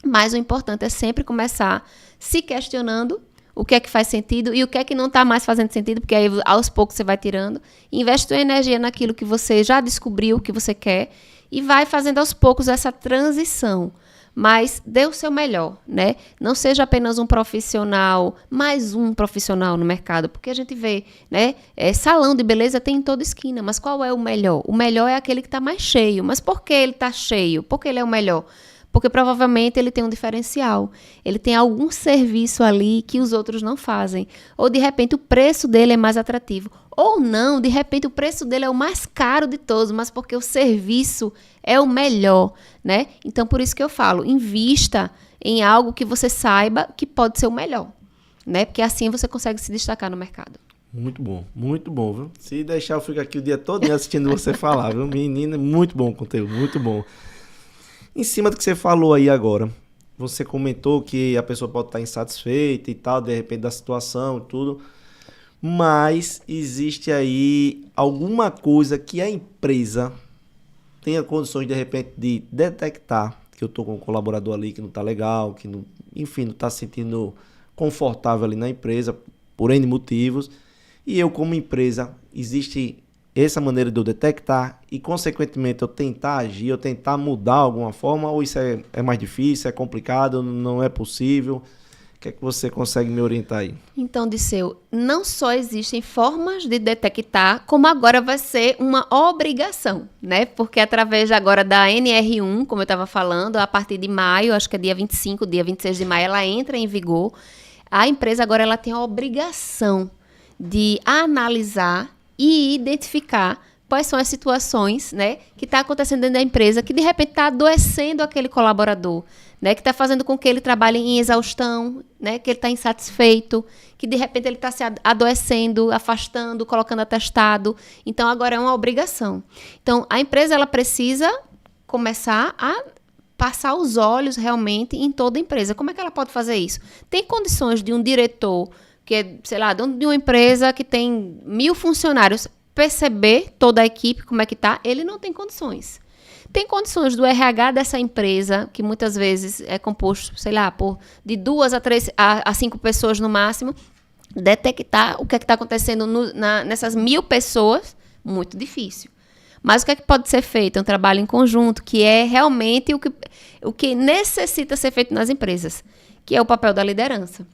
Mas o importante é sempre começar se questionando o que é que faz sentido e o que é que não está mais fazendo sentido, porque aí aos poucos você vai tirando. Investe sua energia naquilo que você já descobriu que você quer e vai fazendo aos poucos essa transição. Mas dê o seu melhor, né? Não seja apenas um profissional, mais um profissional no mercado, porque a gente vê, né? Salão de beleza tem em toda esquina, mas qual é o melhor? O melhor é aquele que está mais cheio. Mas por que ele está cheio? Por que ele é o melhor? Porque provavelmente ele tem um diferencial. Ele tem algum serviço ali que os outros não fazem. Ou de repente o preço dele é mais atrativo. Ou não, de repente o preço dele é o mais caro de todos, mas porque o serviço é o melhor, né? Então, por isso que eu falo, invista em algo que você saiba que pode ser o melhor, né? Porque assim você consegue se destacar no mercado. Muito bom, viu? Se deixar, eu fico aqui o dia todo assistindo você falar, viu? Menina, muito bom o conteúdo, muito bom. Em cima do que você falou aí agora, você comentou que a pessoa pode estar insatisfeita e tal, de repente da situação e tudo, mas existe aí alguma coisa que a empresa tenha condições, de repente, de detectar que eu estou com um colaborador ali que não está legal, que não, enfim, não está se sentindo confortável ali na empresa, por N motivos, e eu, como empresa, existe essa maneira de eu detectar e, consequentemente, eu tentar agir, eu tentar mudar de alguma forma, ou isso é mais difícil, é complicado, não é possível? O que é que você consegue me orientar aí? Então, Disseu, não só existem formas de detectar, como agora vai ser uma obrigação, né? Porque através agora da NR1, como eu estava falando, a partir de maio, acho que é dia 25, dia 26 de maio, ela entra em vigor. A empresa agora ela tem a obrigação de analisar e identificar quais são as situações, né, que está acontecendo dentro da empresa, que de repente está adoecendo aquele colaborador, né, que está fazendo com que ele trabalhe em exaustão, né, que ele está insatisfeito, que de repente ele está se adoecendo, afastando, colocando atestado. Então, agora é uma obrigação. Então, a empresa ela precisa começar a passar os olhos realmente em toda a empresa. Como é que ela pode fazer isso? Tem condições de um diretor, que é, sei lá, dono de uma empresa que tem 1.000 funcionários, perceber toda a equipe, como é que tá? Ele não tem condições. Tem condições do RH dessa empresa, que muitas vezes é composto, sei lá, de 2 a 5 pessoas no máximo, detectar o que é que está acontecendo nessas 1.000 pessoas, muito difícil. Mas o que é que pode ser feito? É um trabalho em conjunto, que é realmente o que necessita ser feito nas empresas, que é o papel da liderança.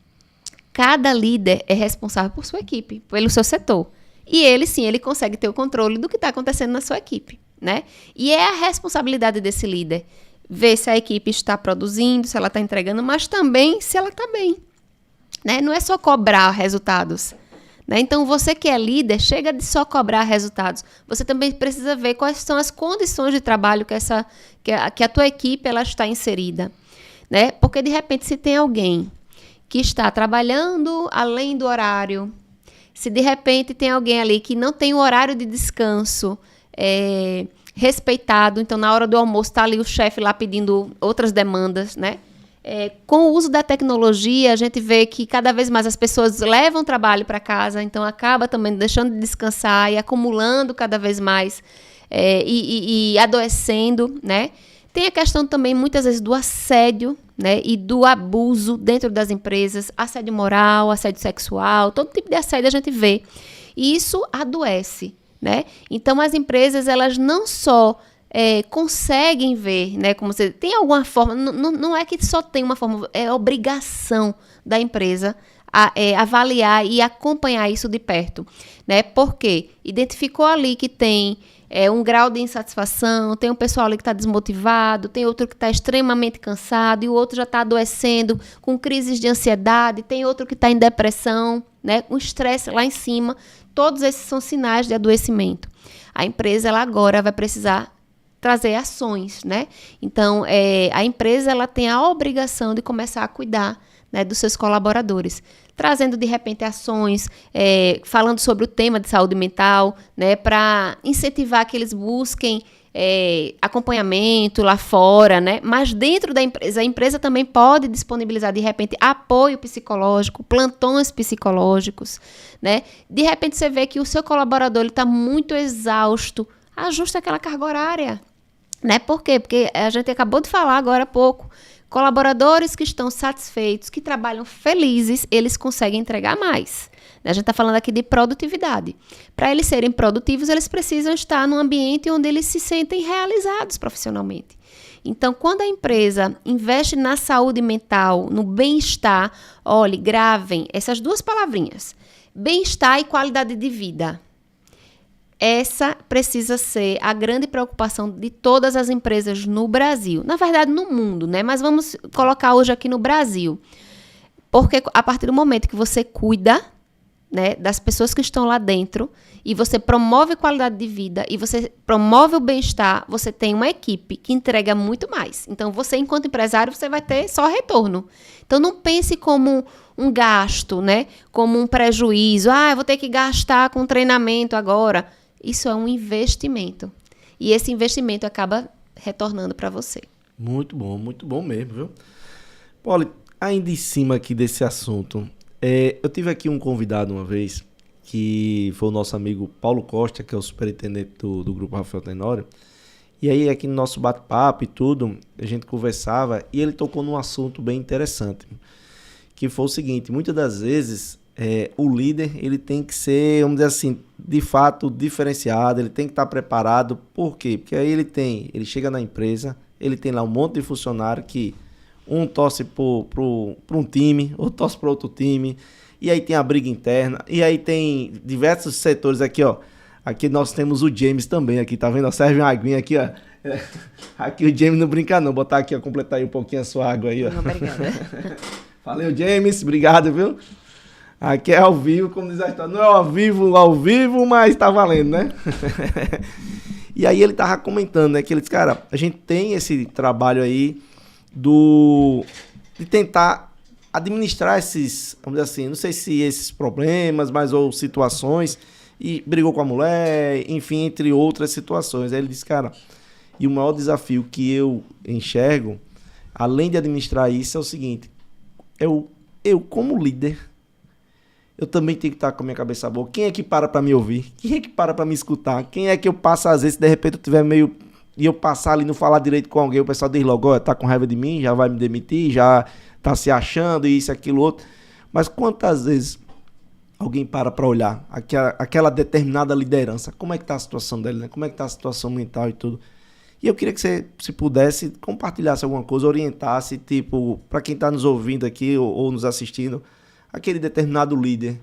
Cada líder é responsável por sua equipe, pelo seu setor. E ele, sim, ele consegue ter o controle do que está acontecendo na sua equipe, né? E é a responsabilidade desse líder ver se a equipe está produzindo, se ela está entregando, mas também se ela está bem, né? Não é só cobrar resultados, né? Então, você que é líder, chega de só cobrar resultados. Você também precisa ver quais são as condições de trabalho que a tua equipe ela está inserida, né? Porque, de repente, se tem alguém que está trabalhando além do horário, se de repente tem alguém ali que não tem o horário de descanso respeitado, então na hora do almoço está ali o chefe lá pedindo outras demandas, né? Com o uso da tecnologia, a gente vê que cada vez mais as pessoas levam trabalho para casa, então acaba também deixando de descansar e acumulando cada vez mais e adoecendo, né? Tem a questão também, muitas vezes, do assédio, né, e do abuso dentro das empresas, assédio moral, assédio sexual, todo tipo de assédio a gente vê. E isso adoece, né? Então, as empresas, elas não só conseguem ver, né, como você tem alguma forma, não é que só tem uma forma, é obrigação da empresa avaliar e acompanhar isso de perto, né? Porque identificou ali que tem um grau de insatisfação, tem um pessoal ali que está desmotivado, tem outro que está extremamente cansado, e o outro já está adoecendo com crises de ansiedade, tem outro que está em depressão, né, com estresse lá em cima. Todos esses são sinais de adoecimento. A empresa ela agora vai precisar trazer ações, né? Então, a empresa ela tem a obrigação de começar a cuidar, né, dos seus colaboradores, trazendo de repente ações, falando sobre o tema de saúde mental, né, para incentivar que eles busquem acompanhamento lá fora, né? Mas dentro da empresa, a empresa também pode disponibilizar de repente apoio psicológico, plantões psicológicos, né? De repente você vê que o seu colaborador está muito exausto, ajusta aquela carga horária, né? Por quê? Porque a gente acabou de falar agora há pouco. Colaboradores que estão satisfeitos, que trabalham felizes, eles conseguem entregar mais. A gente está falando aqui de produtividade. Para eles serem produtivos, eles precisam estar num ambiente onde eles se sentem realizados profissionalmente. Então, quando a empresa investe na saúde mental, no bem-estar, olhe, gravem essas duas palavrinhas, bem-estar e qualidade de vida. Essa precisa ser a grande preocupação de todas as empresas no Brasil. Na verdade, no mundo, né? Mas vamos colocar hoje aqui no Brasil. Porque a partir do momento que você cuida, né, das pessoas que estão lá dentro, e você promove qualidade de vida, e você promove o bem-estar, você tem uma equipe que entrega muito mais. Então, você, enquanto empresário, você vai ter só retorno. Então, não pense como um gasto, né? Como um prejuízo. Eu vou ter que gastar com treinamento agora. Isso é um investimento. E esse investimento acaba retornando para você. Muito bom mesmo, viu? Poli, ainda em cima aqui desse assunto, eu tive aqui um convidado uma vez que foi o nosso amigo Paulo Costa, que é o superintendente do Grupo Rafael Tenório. E aí, aqui no nosso bate-papo e tudo, a gente conversava e ele tocou num assunto bem interessante, que foi o seguinte: muitas das vezes o líder ele tem que ser, vamos dizer assim, de fato diferenciado, ele tem que estar preparado. Por quê? Porque aí ele chega na empresa, ele tem lá um monte de funcionário que um torce para um time, outro torce para outro time, e aí tem a briga interna, e aí tem diversos setores aqui, ó. Aqui nós temos o James também, aqui, tá vendo? Serve uma aguinha aqui, ó. Aqui o James não brinca não, botar aqui, ó, completar aí um pouquinho a sua água aí, ó. Obrigada. Valeu, James, obrigado, viu? Aqui é ao vivo, como diz a história, não é ao vivo, mas tá valendo, né? E aí ele tava comentando, né, que ele disse, cara, a gente tem esse trabalho aí de tentar administrar esses, vamos dizer assim, não sei se esses problemas, mas ou situações, e brigou com a mulher, enfim, entre outras situações. Aí ele disse, cara, e o maior desafio que eu enxergo, além de administrar isso, é o seguinte: eu como líder, eu também tenho que estar com a minha cabeça boa. Quem é que para me ouvir? Quem é que para me escutar? Quem é que eu passo, às vezes, se de repente eu tiver meio... e eu passar ali e não falar direito com alguém, o pessoal diz logo, ó, tá com raiva de mim, já vai me demitir, já tá se achando, isso, aquilo, outro. Mas quantas vezes alguém para olhar aquela determinada liderança? Como é que tá a situação dele, né? Como é que tá a situação mental e tudo? E eu queria que você, se pudesse, compartilhasse alguma coisa, orientasse, tipo, para quem tá nos ouvindo aqui ou nos assistindo, aquele determinado líder.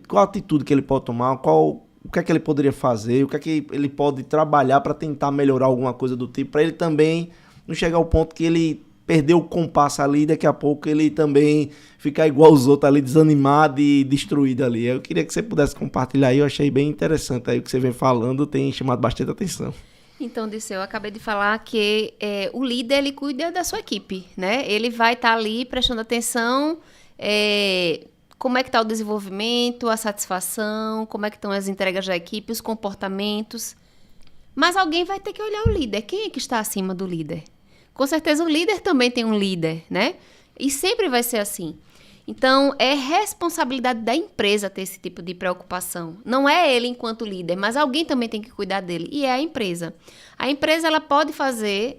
Qual a atitude que ele pode tomar, o que é que ele poderia fazer, o que é que ele pode trabalhar para tentar melhorar alguma coisa do tipo, para ele também não chegar ao ponto que ele perdeu o compasso ali e daqui a pouco ele também ficar igual os outros ali, desanimado e destruído ali. Eu queria que você pudesse compartilhar aí, eu achei bem interessante aí o que você vem falando, tem chamado bastante atenção. Então, Disseu, eu acabei de falar que o líder, ele cuida da sua equipe, né? Ele vai estar ali prestando atenção, como é que está o desenvolvimento, a satisfação, como é que estão as entregas da equipe, os comportamentos. Mas alguém vai ter que olhar o líder. Quem é que está acima do líder? Com certeza o líder também tem um líder, né? E sempre vai ser assim. Então, é responsabilidade da empresa ter esse tipo de preocupação. Não é ele enquanto líder, mas alguém também tem que cuidar dele, e é a empresa. A empresa ela pode fazer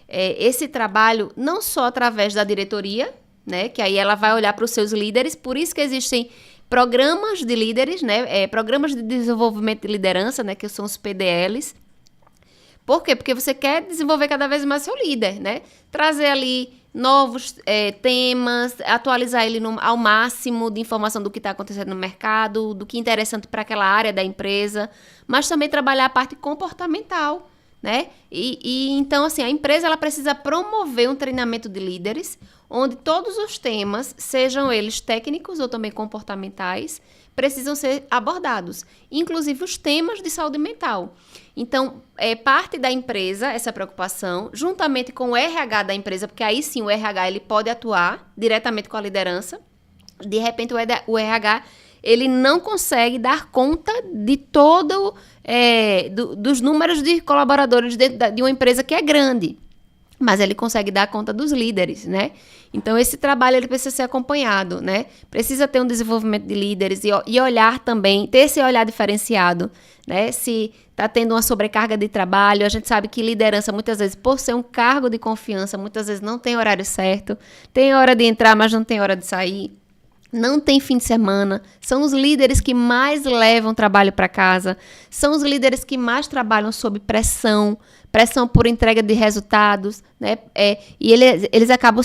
esse trabalho não só através da diretoria, né? Que aí ela vai olhar para os seus líderes, por isso que existem programas de líderes, né? Programas de desenvolvimento de liderança, né? Que são os PDLs. Por quê? Porque você quer desenvolver cada vez mais seu líder, né? Trazer ali novos temas, atualizar ele ao máximo de informação do que está acontecendo no mercado, do que é interessante para aquela área da empresa, mas também trabalhar a parte comportamental, né? E então, assim, a empresa ela precisa promover um treinamento de líderes, onde todos os temas, sejam eles técnicos ou também comportamentais, precisam ser abordados, inclusive os temas de saúde mental. Então, é parte da empresa essa preocupação, juntamente com o RH da empresa, porque aí sim o RH ele pode atuar diretamente com a liderança. De repente, o RH ele não consegue dar conta de todo dos números de colaboradores dentro de uma empresa que é grande, mas ele consegue dar conta dos líderes, né? Então, esse trabalho ele precisa ser acompanhado, né? Precisa ter um desenvolvimento de líderes e olhar também, ter esse olhar diferenciado, né? Se está tendo uma sobrecarga de trabalho, a gente sabe que liderança, muitas vezes, por ser um cargo de confiança, muitas vezes não tem horário certo, tem hora de entrar, mas não tem hora de sair, não tem fim de semana, são os líderes que mais levam trabalho para casa, são os líderes que mais trabalham sob pressão por entrega de resultados, né? E eles acabam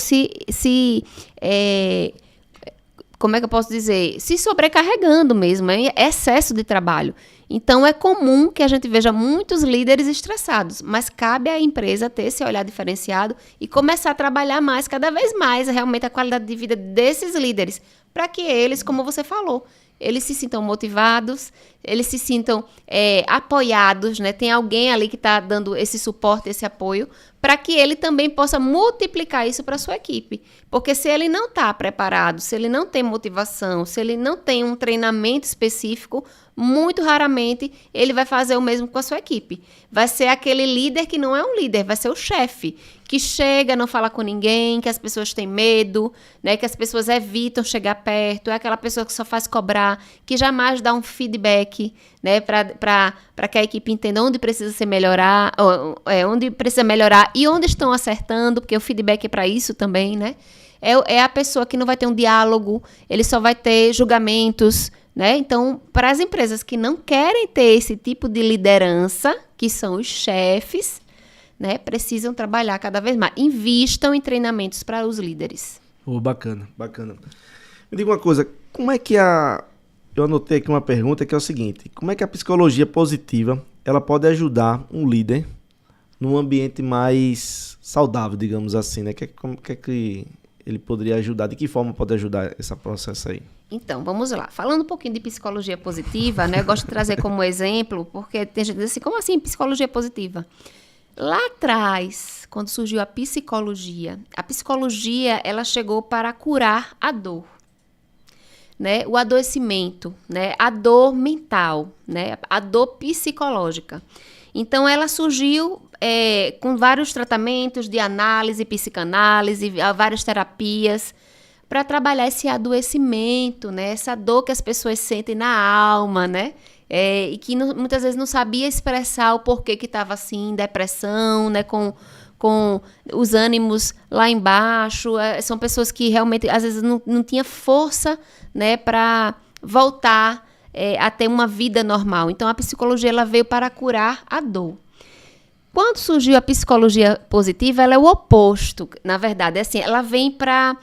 como é que eu posso dizer? Se sobrecarregando mesmo, é excesso de trabalho. Então, é comum que a gente veja muitos líderes estressados, mas cabe à empresa ter esse olhar diferenciado e começar a trabalhar mais, cada vez mais, realmente a qualidade de vida desses líderes, para que eles, como você falou, eles se sintam motivados, eles se sintam apoiados, né? Tem alguém ali que está dando esse suporte, esse apoio, para que ele também possa multiplicar isso para a sua equipe. Porque se ele não está preparado, se ele não tem motivação, se ele não tem um treinamento específico, muito raramente ele vai fazer o mesmo com a sua equipe. Vai ser aquele líder que não é um líder, vai ser o chefe, que chega, não fala com ninguém, que as pessoas têm medo, né? Que as pessoas evitam chegar perto, é aquela pessoa que só faz cobrar, que jamais dá um feedback, né? Para que a equipe entenda onde precisa onde precisa melhorar e onde estão acertando, porque o feedback é para isso também, né? É a pessoa que não vai ter um diálogo, ele só vai ter julgamentos, né? Então, para as empresas que não querem ter esse tipo de liderança, que são os chefes, né, precisam trabalhar cada vez mais. Invistam em treinamentos para os líderes. Bacana. Me diga uma coisa, como é que eu anotei aqui uma pergunta que é o seguinte, como é que a psicologia positiva, ela pode ajudar um líder num ambiente mais saudável, digamos assim, né? Como é que ele poderia ajudar, de que forma pode ajudar esse processo aí? Então, vamos lá. Falando um pouquinho de psicologia positiva, né? Eu gosto de trazer como exemplo, porque tem gente que diz assim, como assim psicologia positiva? Lá atrás, quando surgiu a psicologia, ela chegou para curar a dor, né? O adoecimento, né? A dor mental, né? A dor psicológica. Então, ela surgiu com vários tratamentos de análise, psicanálise, várias terapias, para trabalhar esse adoecimento, né? Essa dor que as pessoas sentem na alma, né? E que muitas vezes não sabia expressar o porquê que estava assim, depressão, né? Com os ânimos lá embaixo. São pessoas que realmente, às vezes, não tinha força, né? Para voltar a ter uma vida normal. Então, a psicologia ela veio para curar a dor. Quando surgiu a psicologia positiva, ela é o oposto, na verdade. É assim, ela vem para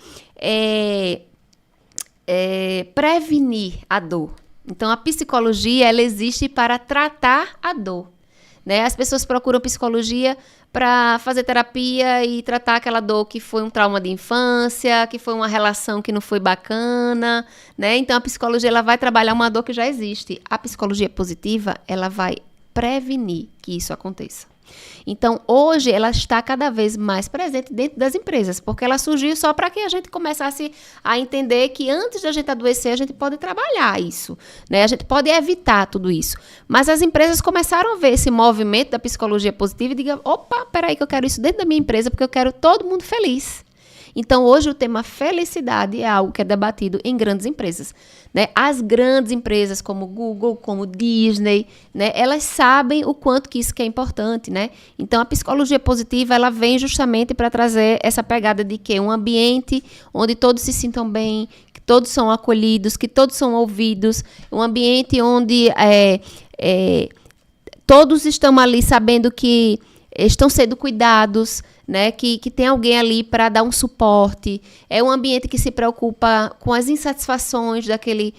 prevenir a dor. Então, a psicologia ela existe para tratar a dor, né? As pessoas procuram psicologia para fazer terapia e tratar aquela dor que foi um trauma de infância, que foi uma relação que não foi bacana, né? Então, a psicologia ela vai trabalhar uma dor que já existe. A psicologia positiva ela vai prevenir que isso aconteça. Então, hoje, ela está cada vez mais presente dentro das empresas, porque ela surgiu só para que a gente começasse a entender que antes da gente adoecer, a gente pode trabalhar isso, né? A gente pode evitar tudo isso. Mas as empresas começaram a ver esse movimento da psicologia positiva e digam, opa, peraí que eu quero isso dentro da minha empresa, porque eu quero todo mundo feliz. Então, hoje, o tema felicidade é algo que é debatido em grandes empresas, né? As grandes empresas como Google, como Disney, né? Elas sabem o quanto que isso que é importante, né? Então, a psicologia positiva, ela vem justamente para trazer essa pegada de que um ambiente onde todos se sintam bem, que todos são acolhidos, que todos são ouvidos, um ambiente onde todos estão ali sabendo que estão sendo cuidados, né? Que tem alguém ali para dar um suporte. É um ambiente que se preocupa com as insatisfações daquele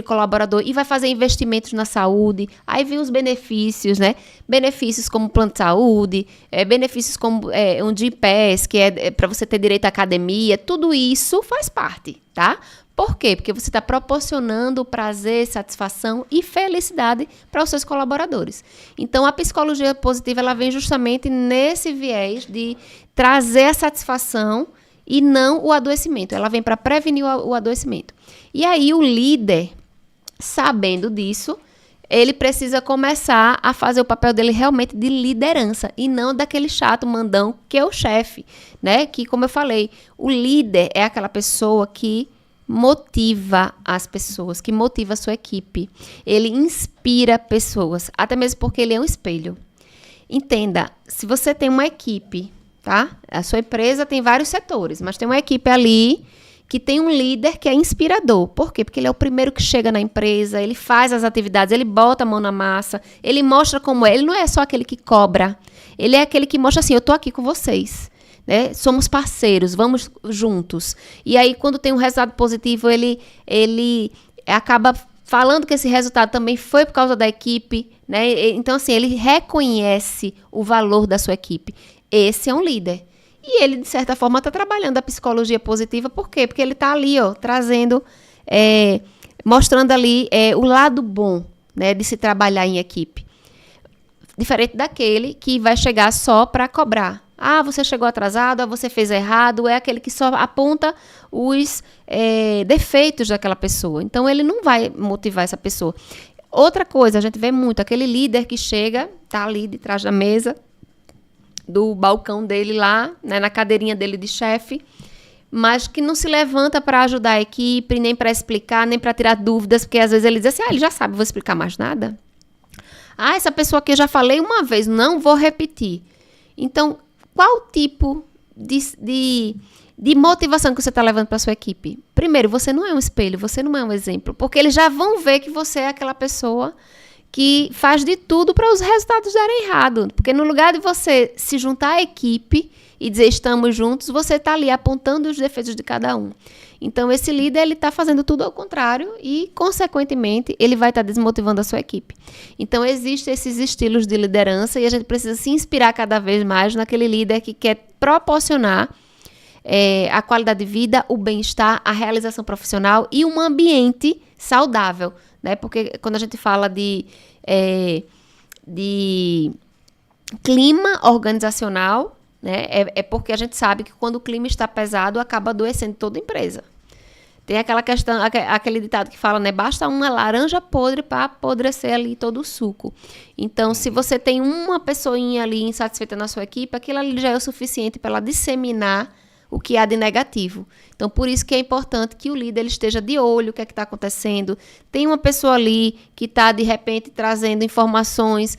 colaborador e vai fazer investimentos na saúde. Aí vem os benefícios, né? Benefícios como plano de saúde, benefícios como um Gympass, que é para você ter direito à academia. Tudo isso faz parte, tá? Por quê? Porque você está proporcionando prazer, satisfação e felicidade para os seus colaboradores. Então, a psicologia positiva ela vem justamente nesse viés de trazer a satisfação e não o adoecimento. Ela vem para prevenir o adoecimento. E aí, o líder, sabendo disso, ele precisa começar a fazer o papel dele realmente de liderança e não daquele chato mandão que é o chefe, né? Que, como eu falei, o líder é aquela pessoa que motiva as pessoas, que motiva a sua equipe. Ele inspira pessoas, até mesmo porque ele é um espelho. Entenda, se você tem uma equipe, tá? A sua empresa tem vários setores, mas tem uma equipe ali que tem um líder que é inspirador. Por quê? Porque ele é o primeiro que chega na empresa, ele faz as atividades, ele bota a mão na massa, ele mostra como é. Ele não é só aquele que cobra, ele é aquele que mostra assim, eu tô aqui com vocês. Né? Somos parceiros, vamos juntos. E aí, quando tem um resultado positivo, ele acaba falando que esse resultado também foi por causa da equipe, né? Então, assim, ele reconhece o valor da sua equipe. Esse é um líder. E ele, de certa forma, está trabalhando a psicologia positiva. Por quê? Porque ele está ali, ó, trazendo, mostrando ali o lado bom, né, de se trabalhar em equipe. Diferente daquele que vai chegar só para cobrar. Ah, você chegou atrasado, você fez errado, é aquele que só aponta os defeitos daquela pessoa. Então, ele não vai motivar essa pessoa. Outra coisa, a gente vê muito, aquele líder que chega, tá ali de trás da mesa, do balcão dele lá, né, na cadeirinha dele de chefe, mas que não se levanta para ajudar a equipe, nem para explicar, nem para tirar dúvidas, porque às vezes ele diz assim, ele já sabe, vou explicar mais nada. Essa pessoa aqui eu já falei uma vez, não vou repetir. Então, qual tipo de motivação que você está levando para a sua equipe? Primeiro, você não é um espelho, você não é um exemplo, porque eles já vão ver que você é aquela pessoa que faz de tudo para os resultados darem errado. Porque no lugar de você se juntar à equipe e dizer estamos juntos, você está ali apontando os defeitos de cada um. Então, esse líder ele está fazendo tudo ao contrário e, consequentemente, ele vai estar desmotivando a sua equipe. Então, existem esses estilos de liderança e a gente precisa se inspirar cada vez mais naquele líder que quer proporcionar a qualidade de vida, o bem-estar, a realização profissional e um ambiente saudável, né? Porque quando a gente fala de clima organizacional, né? É porque a gente sabe que quando o clima está pesado, acaba adoecendo toda a empresa. Tem aquela questão, aquele ditado que fala, né? Basta uma laranja podre para apodrecer ali todo o suco. Então, se você tem uma pessoinha ali insatisfeita na sua equipe, aquilo ali já é o suficiente para ela disseminar o que há de negativo. Então, por isso que é importante que o líder ele esteja de olho o que é que está acontecendo. Tem uma pessoa ali que está, de repente, trazendo informações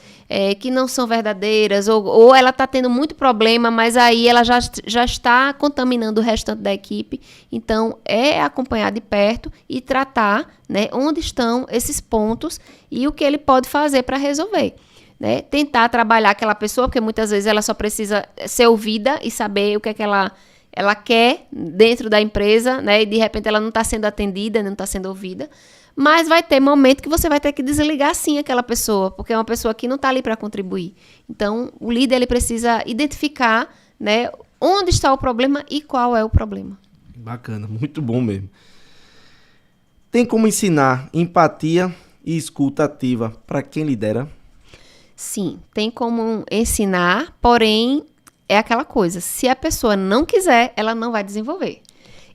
que não são verdadeiras, ou ela está tendo muito problema, mas aí ela já está contaminando o restante da equipe. Então, é acompanhar de perto e tratar, né, onde estão esses pontos e o que ele pode fazer para resolver. Né? Tentar trabalhar aquela pessoa, porque muitas vezes ela só precisa ser ouvida e saber o que é que ela quer dentro da empresa, né? E de repente ela não está sendo atendida, não está sendo ouvida. Mas vai ter momento que você vai ter que desligar sim aquela pessoa, porque é uma pessoa que não está ali para contribuir. Então, o líder ele precisa identificar, né, onde está o problema e qual é o problema. Bacana, muito bom mesmo. Tem como ensinar empatia e escuta ativa para quem lidera? Sim, tem como ensinar, porém é aquela coisa, se a pessoa não quiser, ela não vai desenvolver.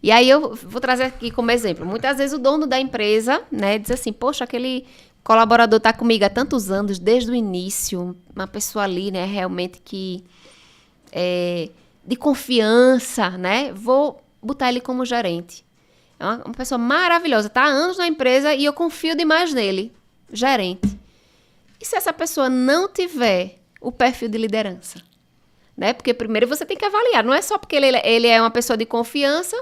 E aí eu vou trazer aqui como exemplo, muitas vezes o dono da empresa, né, diz assim, poxa, aquele colaborador está comigo há tantos anos, desde o início, uma pessoa ali, né, realmente que de confiança, né, vou botar ele como gerente. É uma pessoa maravilhosa, está há anos na empresa e eu confio demais nele, gerente. E se essa pessoa não tiver o perfil de liderança? Né? Porque primeiro você tem que avaliar. Não é só porque ele é uma pessoa de confiança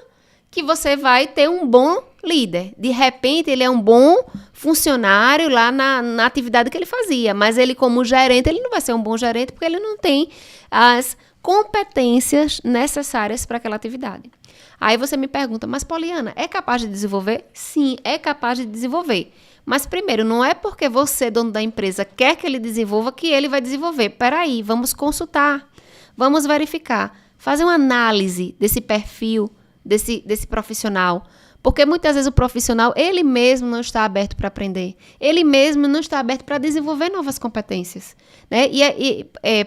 que você vai ter um bom líder. De repente, ele é um bom funcionário lá na atividade que ele fazia. Mas ele, como gerente, ele não vai ser um bom gerente porque ele não tem as competências necessárias para aquela atividade. Aí você me pergunta, mas Poliana, é capaz de desenvolver? Sim, é capaz de desenvolver. Mas primeiro, não é porque você, dono da empresa, quer que ele desenvolva que ele vai desenvolver. Peraí, vamos consultar, vamos verificar, fazer uma análise desse perfil, desse profissional. Porque muitas vezes o profissional, ele mesmo não está aberto para aprender. Ele mesmo não está aberto para desenvolver novas competências. Né?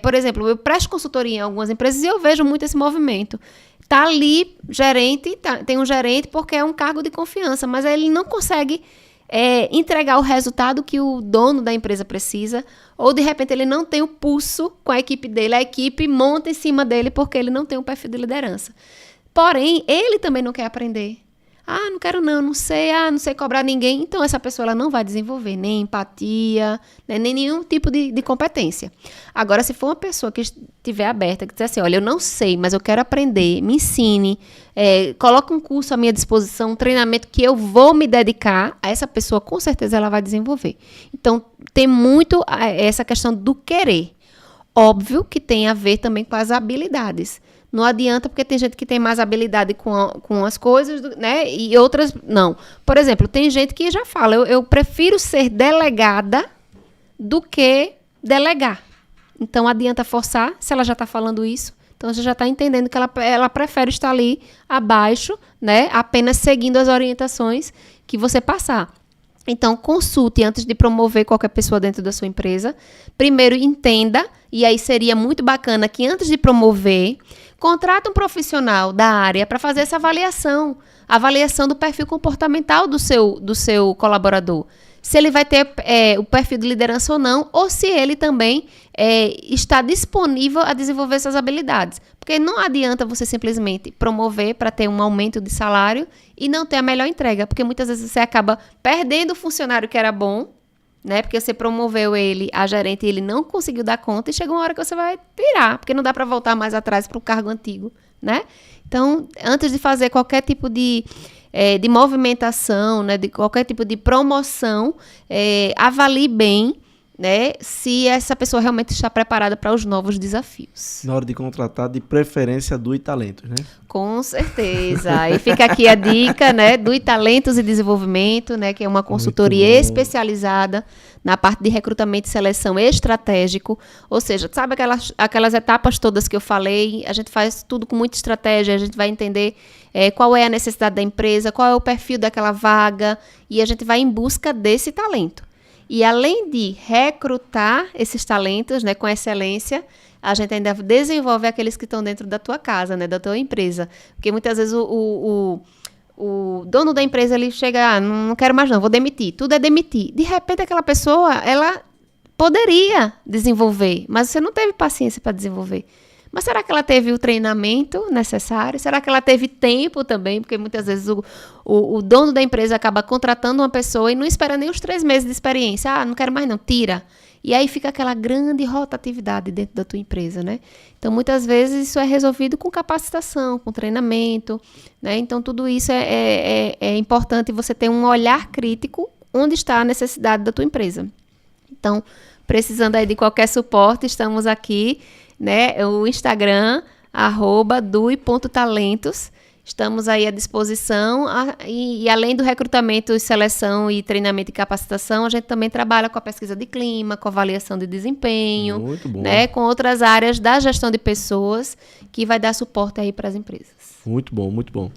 Por exemplo, eu presto consultoria em algumas empresas e eu vejo muito esse movimento. Está ali, gerente, tem um gerente porque é um cargo de confiança, mas ele não consegue entregar o resultado que o dono da empresa precisa, ou de repente ele não tem o pulso com a equipe dele, a equipe monta em cima dele porque ele não tem um perfil de liderança. Porém, ele também não quer aprender. Não quero não sei cobrar ninguém. Então, essa pessoa ela não vai desenvolver nem empatia, né, nem nenhum tipo de competência. Agora, se for uma pessoa que estiver aberta, que disser assim, olha, eu não sei, mas eu quero aprender, me ensine, coloque um curso à minha disposição, um treinamento que eu vou me dedicar, a essa pessoa, com certeza, ela vai desenvolver. Então, tem muito essa questão do querer. Óbvio que tem a ver também com as habilidades. Não adianta, porque tem gente que tem mais habilidade com as coisas, né? E outras não. Por exemplo, tem gente que já fala, eu prefiro ser delegada do que delegar. Então, adianta forçar, se ela já está falando isso. Então, você já está entendendo que ela prefere estar ali abaixo, né? Apenas seguindo as orientações que você passar. Então, consulte antes de promover qualquer pessoa dentro da sua empresa. Primeiro, entenda, e aí seria muito bacana que antes de promover, contrate um profissional da área para fazer essa avaliação do perfil comportamental do seu colaborador. se ele vai ter o perfil de liderança ou se ele também está disponível a desenvolver essas habilidades. Porque não adianta você simplesmente promover para ter um aumento de salário e não ter a melhor entrega, porque muitas vezes você acaba perdendo o funcionário que era bom, né? Porque você promoveu ele a gerente e ele não conseguiu dar conta e chega uma hora que você vai tirar, porque não dá para voltar mais atrás para o cargo antigo, né? Então, antes de fazer qualquer tipo de movimentação, né, de qualquer tipo de promoção, avalie bem, né, se essa pessoa realmente está preparada para os novos desafios. Na hora de contratar, de preferência do Talentos, né? Com certeza. E fica aqui a dica, né, do Talentos e Desenvolvimento, né, que é uma consultoria especializada na parte de recrutamento e seleção estratégico. Ou seja, sabe aquelas etapas todas que eu falei? A gente faz tudo com muita estratégia, a gente vai entender qual é a necessidade da empresa, qual é o perfil daquela vaga, e a gente vai em busca desse talento. E além de recrutar esses talentos, né, com excelência, a gente ainda desenvolve aqueles que estão dentro da tua casa, né, da tua empresa. Porque muitas vezes o dono da empresa, ele chega, não quero mais não, vou demitir. Tudo é demitir. De repente, aquela pessoa, ela poderia desenvolver, mas você não teve paciência para desenvolver. Mas será que ela teve o treinamento necessário? Será que ela teve tempo também? Porque muitas vezes o dono da empresa acaba contratando uma pessoa e não espera nem os 3 meses de experiência. Ah, não quero mais não, tira. E aí fica aquela grande rotatividade dentro da tua empresa, né? Então, muitas vezes isso é resolvido com capacitação, com treinamento, né? Então, tudo isso é importante você ter um olhar crítico onde está a necessidade da tua empresa. Então, precisando aí de qualquer suporte, estamos aqui, né? O Instagram, @dui.talentos. Estamos aí à disposição e além do recrutamento, seleção e treinamento e capacitação, a gente também trabalha com a pesquisa de clima, com a avaliação de desempenho, muito bom, né? Com outras áreas da gestão de pessoas que vai dar suporte aí para as empresas. Muito bom, muito bom.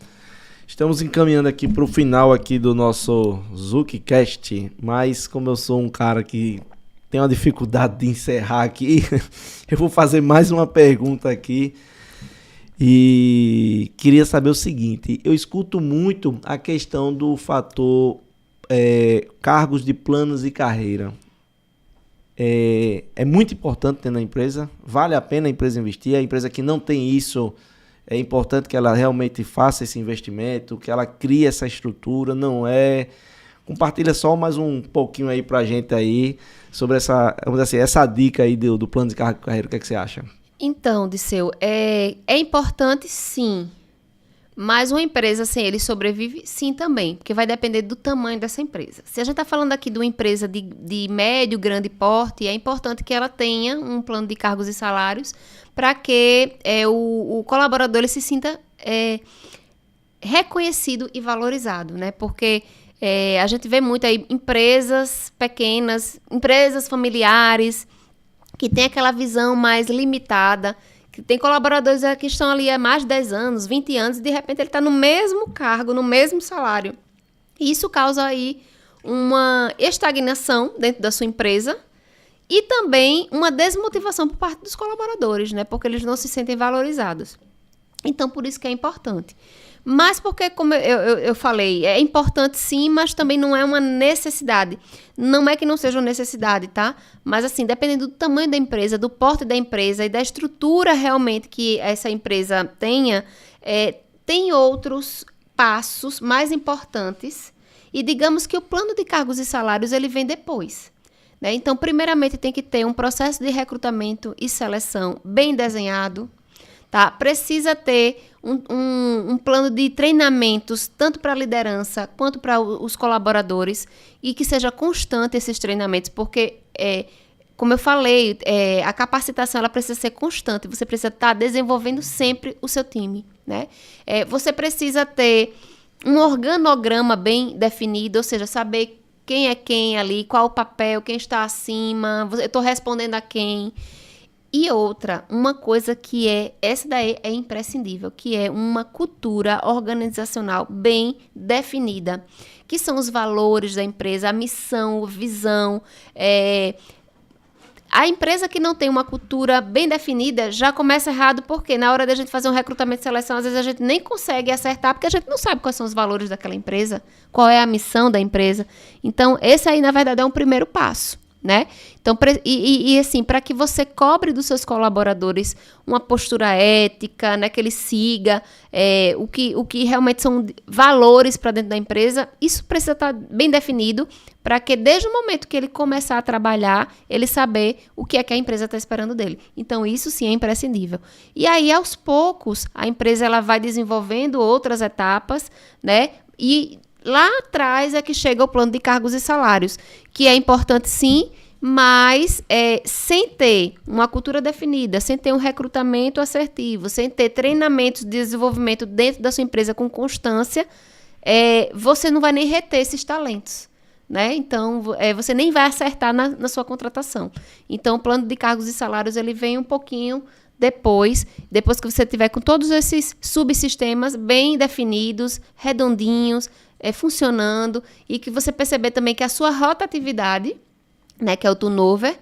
Estamos encaminhando aqui para o final aqui do nosso ZucCast, mas como eu sou um cara que tem uma dificuldade de encerrar aqui, eu vou fazer mais uma pergunta aqui. E queria saber o seguinte, eu escuto muito a questão do fator cargos de planos de carreira. É muito importante ter na empresa, vale a pena a empresa investir, a empresa que não tem isso, é importante que ela realmente faça esse investimento, que ela crie essa estrutura, não é... Compartilha só mais um pouquinho aí pra gente aí, sobre essa, vamos dizer assim, essa dica aí do plano de carreira, o que é que você acha? Então, Disseu, é importante sim, mas uma empresa sem ele sobrevive sim também, porque vai depender do tamanho dessa empresa. Se a gente está falando aqui de uma empresa de médio, grande porte, é importante que ela tenha um plano de cargos e salários para que o colaborador ele se sinta reconhecido e valorizado, né? Porque a gente vê muito aí empresas pequenas, empresas familiares, que tem aquela visão mais limitada, que tem colaboradores que estão ali há mais de 10 anos, 20 anos, e de repente ele está no mesmo cargo, no mesmo salário. E isso causa aí uma estagnação dentro da sua empresa e também uma desmotivação por parte dos colaboradores, né? Porque eles não se sentem valorizados. Então, por isso que é importante. Mas porque, como eu falei, é importante sim, mas também não é uma necessidade. Não é que não seja uma necessidade, tá? Mas assim, dependendo do tamanho da empresa, do porte da empresa e da estrutura realmente que essa empresa tenha, tem outros passos mais importantes. E digamos que o plano de cargos e salários, ele vem depois, né? Então, primeiramente, tem que ter um processo de recrutamento e seleção bem desenhado, tá? Precisa ter um plano de treinamentos, tanto para a liderança quanto para os colaboradores, e que seja constante esses treinamentos, porque, como eu falei, a capacitação ela precisa ser constante, você precisa estar desenvolvendo sempre o seu time, né? Você precisa ter um organograma bem definido, ou seja, saber quem é quem ali, qual o papel, quem está acima, eu estou respondendo a quem. E outra, uma coisa que essa daí é imprescindível, que é uma cultura organizacional bem definida, que são os valores da empresa, a missão, a visão, A empresa que não tem uma cultura bem definida já começa errado, porque na hora da gente fazer um recrutamento e seleção, às vezes a gente nem consegue acertar, porque a gente não sabe quais são os valores daquela empresa, qual é a missão da empresa. Então, esse aí, na verdade, é um primeiro passo, né? Então, assim, para que você cobre dos seus colaboradores uma postura ética, né, que ele siga o que realmente são valores para dentro da empresa, isso precisa estar bem definido para que desde o momento que ele começar a trabalhar, ele saber o que é que a empresa está esperando dele. Então, isso sim é imprescindível. E aí, aos poucos, a empresa ela vai desenvolvendo outras etapas, né? E lá atrás é que chega o plano de cargos e salários, que é importante sim, mas sem ter uma cultura definida, sem ter um recrutamento assertivo, sem ter treinamentos de desenvolvimento dentro da sua empresa com constância, você não vai nem reter esses talentos, né? Então, você nem vai acertar na sua contratação. Então, o plano de cargos e salários ele vem um pouquinho depois que você tiver com todos esses subsistemas bem definidos, redondinhos, funcionando, e que você perceber também que a sua rotatividade, né, que é o turnover,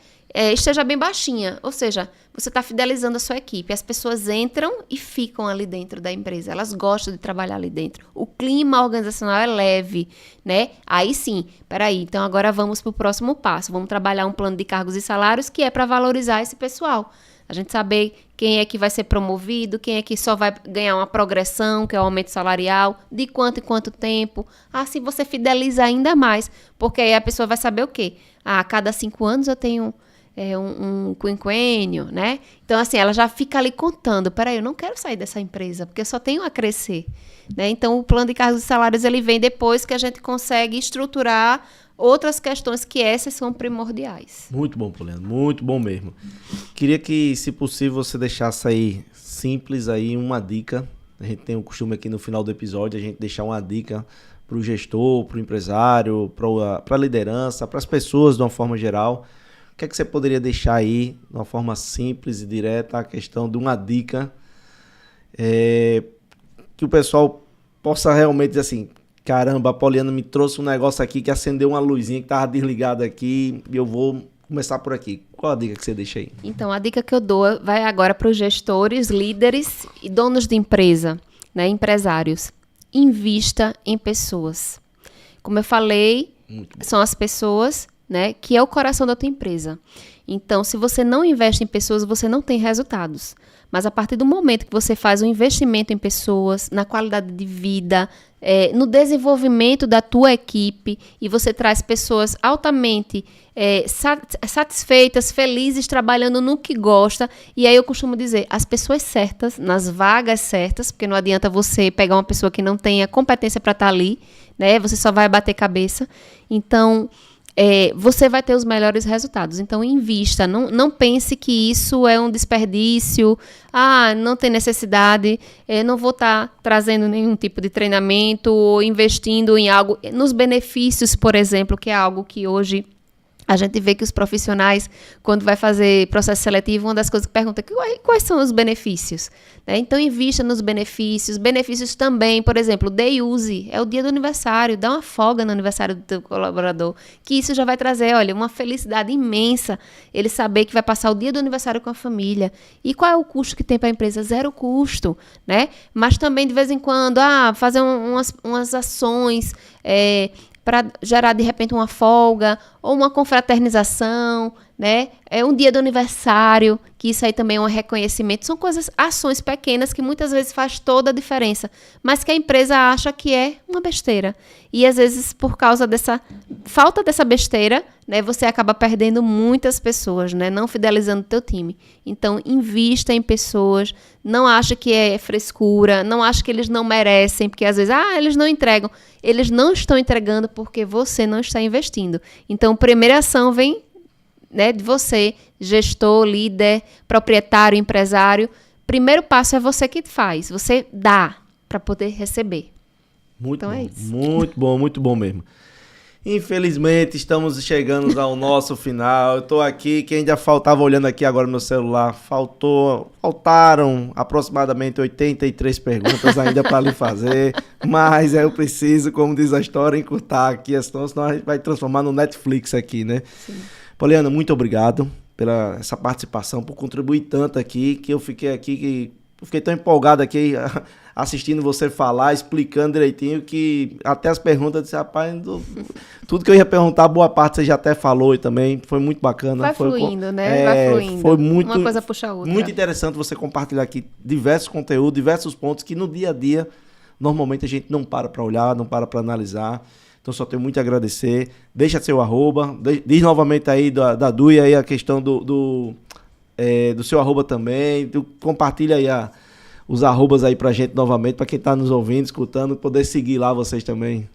esteja bem baixinha. Ou seja, você está fidelizando a sua equipe. As pessoas entram e ficam ali dentro da empresa. Elas gostam de trabalhar ali dentro. O clima organizacional é leve, né? Aí sim, peraí, então agora vamos para o próximo passo. Vamos trabalhar um plano de cargos e salários que é para valorizar esse pessoal. A gente saber quem é que vai ser promovido, quem é que só vai ganhar uma progressão, que é o aumento salarial, de quanto em quanto tempo. Assim você fideliza ainda mais, porque aí a pessoa vai saber o quê? A cada 5 anos eu tenho um quinquênio, né? Então, assim, ela já fica ali contando. Peraí, eu não quero sair dessa empresa, porque eu só tenho a crescer, né? Então, o plano de cargos e salários, ele vem depois que a gente consegue estruturar outras questões que essas são primordiais. Muito bom, Poliana, muito bom mesmo. Queria que, se possível, você deixasse aí, simples aí, uma dica. A gente tem o costume aqui no final do episódio, a gente deixar uma dica para o gestor, para o empresário, para a liderança, para as pessoas de uma forma geral. O que é que você poderia deixar aí, de uma forma simples e direta, a questão de uma dica que o pessoal possa realmente dizer assim, caramba, a Poliana me trouxe um negócio aqui que acendeu uma luzinha que estava desligada aqui e eu vou começar por aqui. Qual a dica que você deixa aí? Então, a dica que eu dou vai agora para os gestores, líderes e donos de empresa, né, empresários. Invista em pessoas. Como eu falei, são as pessoas, né, que é o coração da tua empresa. Então, se você não investe em pessoas, você não tem resultados. Mas a partir do momento que você faz um investimento em pessoas, na qualidade de vida, no desenvolvimento da tua equipe, e você traz pessoas altamente satisfeitas, felizes, trabalhando no que gosta, e aí eu costumo dizer, as pessoas certas, nas vagas certas, porque não adianta você pegar uma pessoa que não tenha competência para estar ali, né? Você só vai bater cabeça. Então, você vai ter os melhores resultados. Então, invista. Não pense que isso é um desperdício. Não tem necessidade. Não vou estar trazendo nenhum tipo de treinamento ou investindo em algo. Nos benefícios, por exemplo, que é algo que hoje a gente vê que os profissionais, quando vai fazer processo seletivo, uma das coisas que pergunta é quais são os benefícios, né? Então, invista nos benefícios. Benefícios também, por exemplo, Day Use, é o dia do aniversário, dá uma folga no aniversário do teu colaborador, que isso já vai trazer, olha, uma felicidade imensa, ele saber que vai passar o dia do aniversário com a família. E qual é o custo que tem para a empresa? Zero custo, né? Mas também, de vez em quando, fazer umas ações, para gerar, de repente, uma folga ou uma confraternização, né? Um dia do aniversário, que isso aí também é um reconhecimento. São ações pequenas que muitas vezes faz toda a diferença, mas que a empresa acha que é uma besteira. E, às vezes, por causa dessa falta dessa besteira, né, você acaba perdendo muitas pessoas, né? Não fidelizando o teu time. Então, invista em pessoas. Não ache que é frescura. Não ache que eles não merecem, porque, às vezes, eles não entregam. Eles não estão entregando porque você não está investindo. Então, primeira ação vem, né, de você, gestor, líder, proprietário, empresário. Primeiro passo é você que faz. Você dá para poder receber. Muito então bom, é isso. Muito bom mesmo. Infelizmente, estamos chegando ao nosso final. Eu estou aqui, quem já faltava olhando aqui agora no meu celular, faltaram aproximadamente 83 perguntas ainda para lhe fazer, mas eu preciso, como diz a história, encurtar aqui, senão a gente vai transformar no Netflix aqui, né? Sim. Poliana, muito obrigado. pela essa participação, por contribuir tanto aqui, que eu fiquei tão empolgado aqui assistindo você falar, explicando direitinho, que até as perguntas, eu disse, rapaz, tudo que eu ia perguntar, boa parte você já até falou e também foi muito bacana. Vai fluindo, né? Vai fluindo. Foi muito, uma coisa puxa a outra. Muito interessante você compartilhar aqui diversos conteúdos, diversos pontos que no dia a dia, normalmente a gente não para olhar, não para analisar. Então só tenho muito a agradecer. Deixa seu arroba, diz novamente aí da Dui aí a questão do seu arroba também. Compartilha aí os arrobas aí pra gente novamente, para quem tá nos ouvindo, escutando, poder seguir lá vocês também.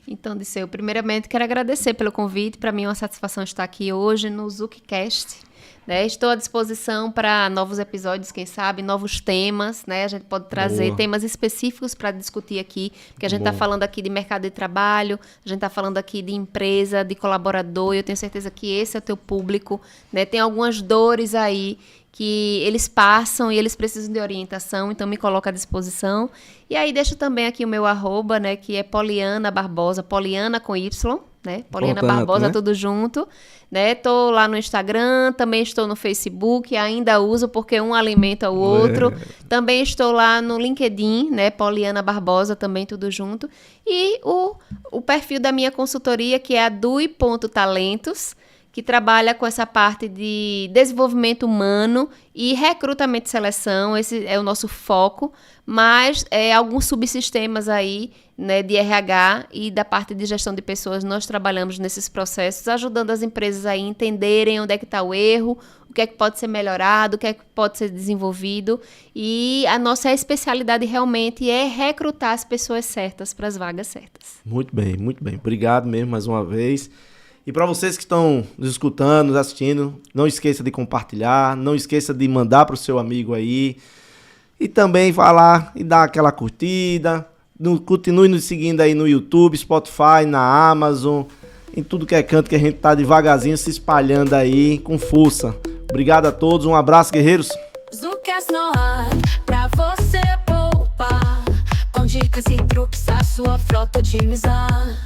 Então, Disseu, primeiramente quero agradecer pelo convite. Para mim é uma satisfação estar aqui hoje no ZucCast. Né? Estou à disposição para novos episódios, quem sabe, novos temas, né? A gente pode trazer temas específicos para discutir aqui, porque a gente está falando aqui de mercado de trabalho, a gente está falando aqui de empresa, de colaborador, e eu tenho certeza que esse é o teu público, né? Tem algumas dores aí que eles passam e eles precisam de orientação, então me coloco à disposição. E aí deixo também aqui o meu arroba, né, que é Poliana Barbosa, Poliana com Y, né? Poliana Importante, Barbosa, né? tudo junto, né? Tô lá no Instagram, também estou no Facebook, ainda uso porque um alimenta o outro. Também estou lá no LinkedIn, né? Poliana Barbosa, também tudo junto. E o perfil da minha consultoria, que é a Dui.talentos, que trabalha com essa parte de desenvolvimento humano e recrutamento e seleção. Esse é o nosso foco, mas alguns subsistemas aí, né, de RH e da parte de gestão de pessoas, nós trabalhamos nesses processos, ajudando as empresas a entenderem onde é que está o erro, o que é que pode ser melhorado, o que é que pode ser desenvolvido. E a nossa especialidade realmente é recrutar as pessoas certas para as vagas certas. Muito bem, muito bem. Obrigado mesmo mais uma vez. E para vocês que estão nos escutando, nos assistindo, não esqueça de compartilhar, não esqueça de mandar para o seu amigo aí. E também falar e dar aquela curtida. Continue nos seguindo aí no YouTube, Spotify, na Amazon, em tudo que é canto, que a gente tá devagarzinho se espalhando aí com força. Obrigado a todos, um abraço, guerreiros. ZuCast no ar, pra você poupar, com dicas e truques a sua frota otimizar.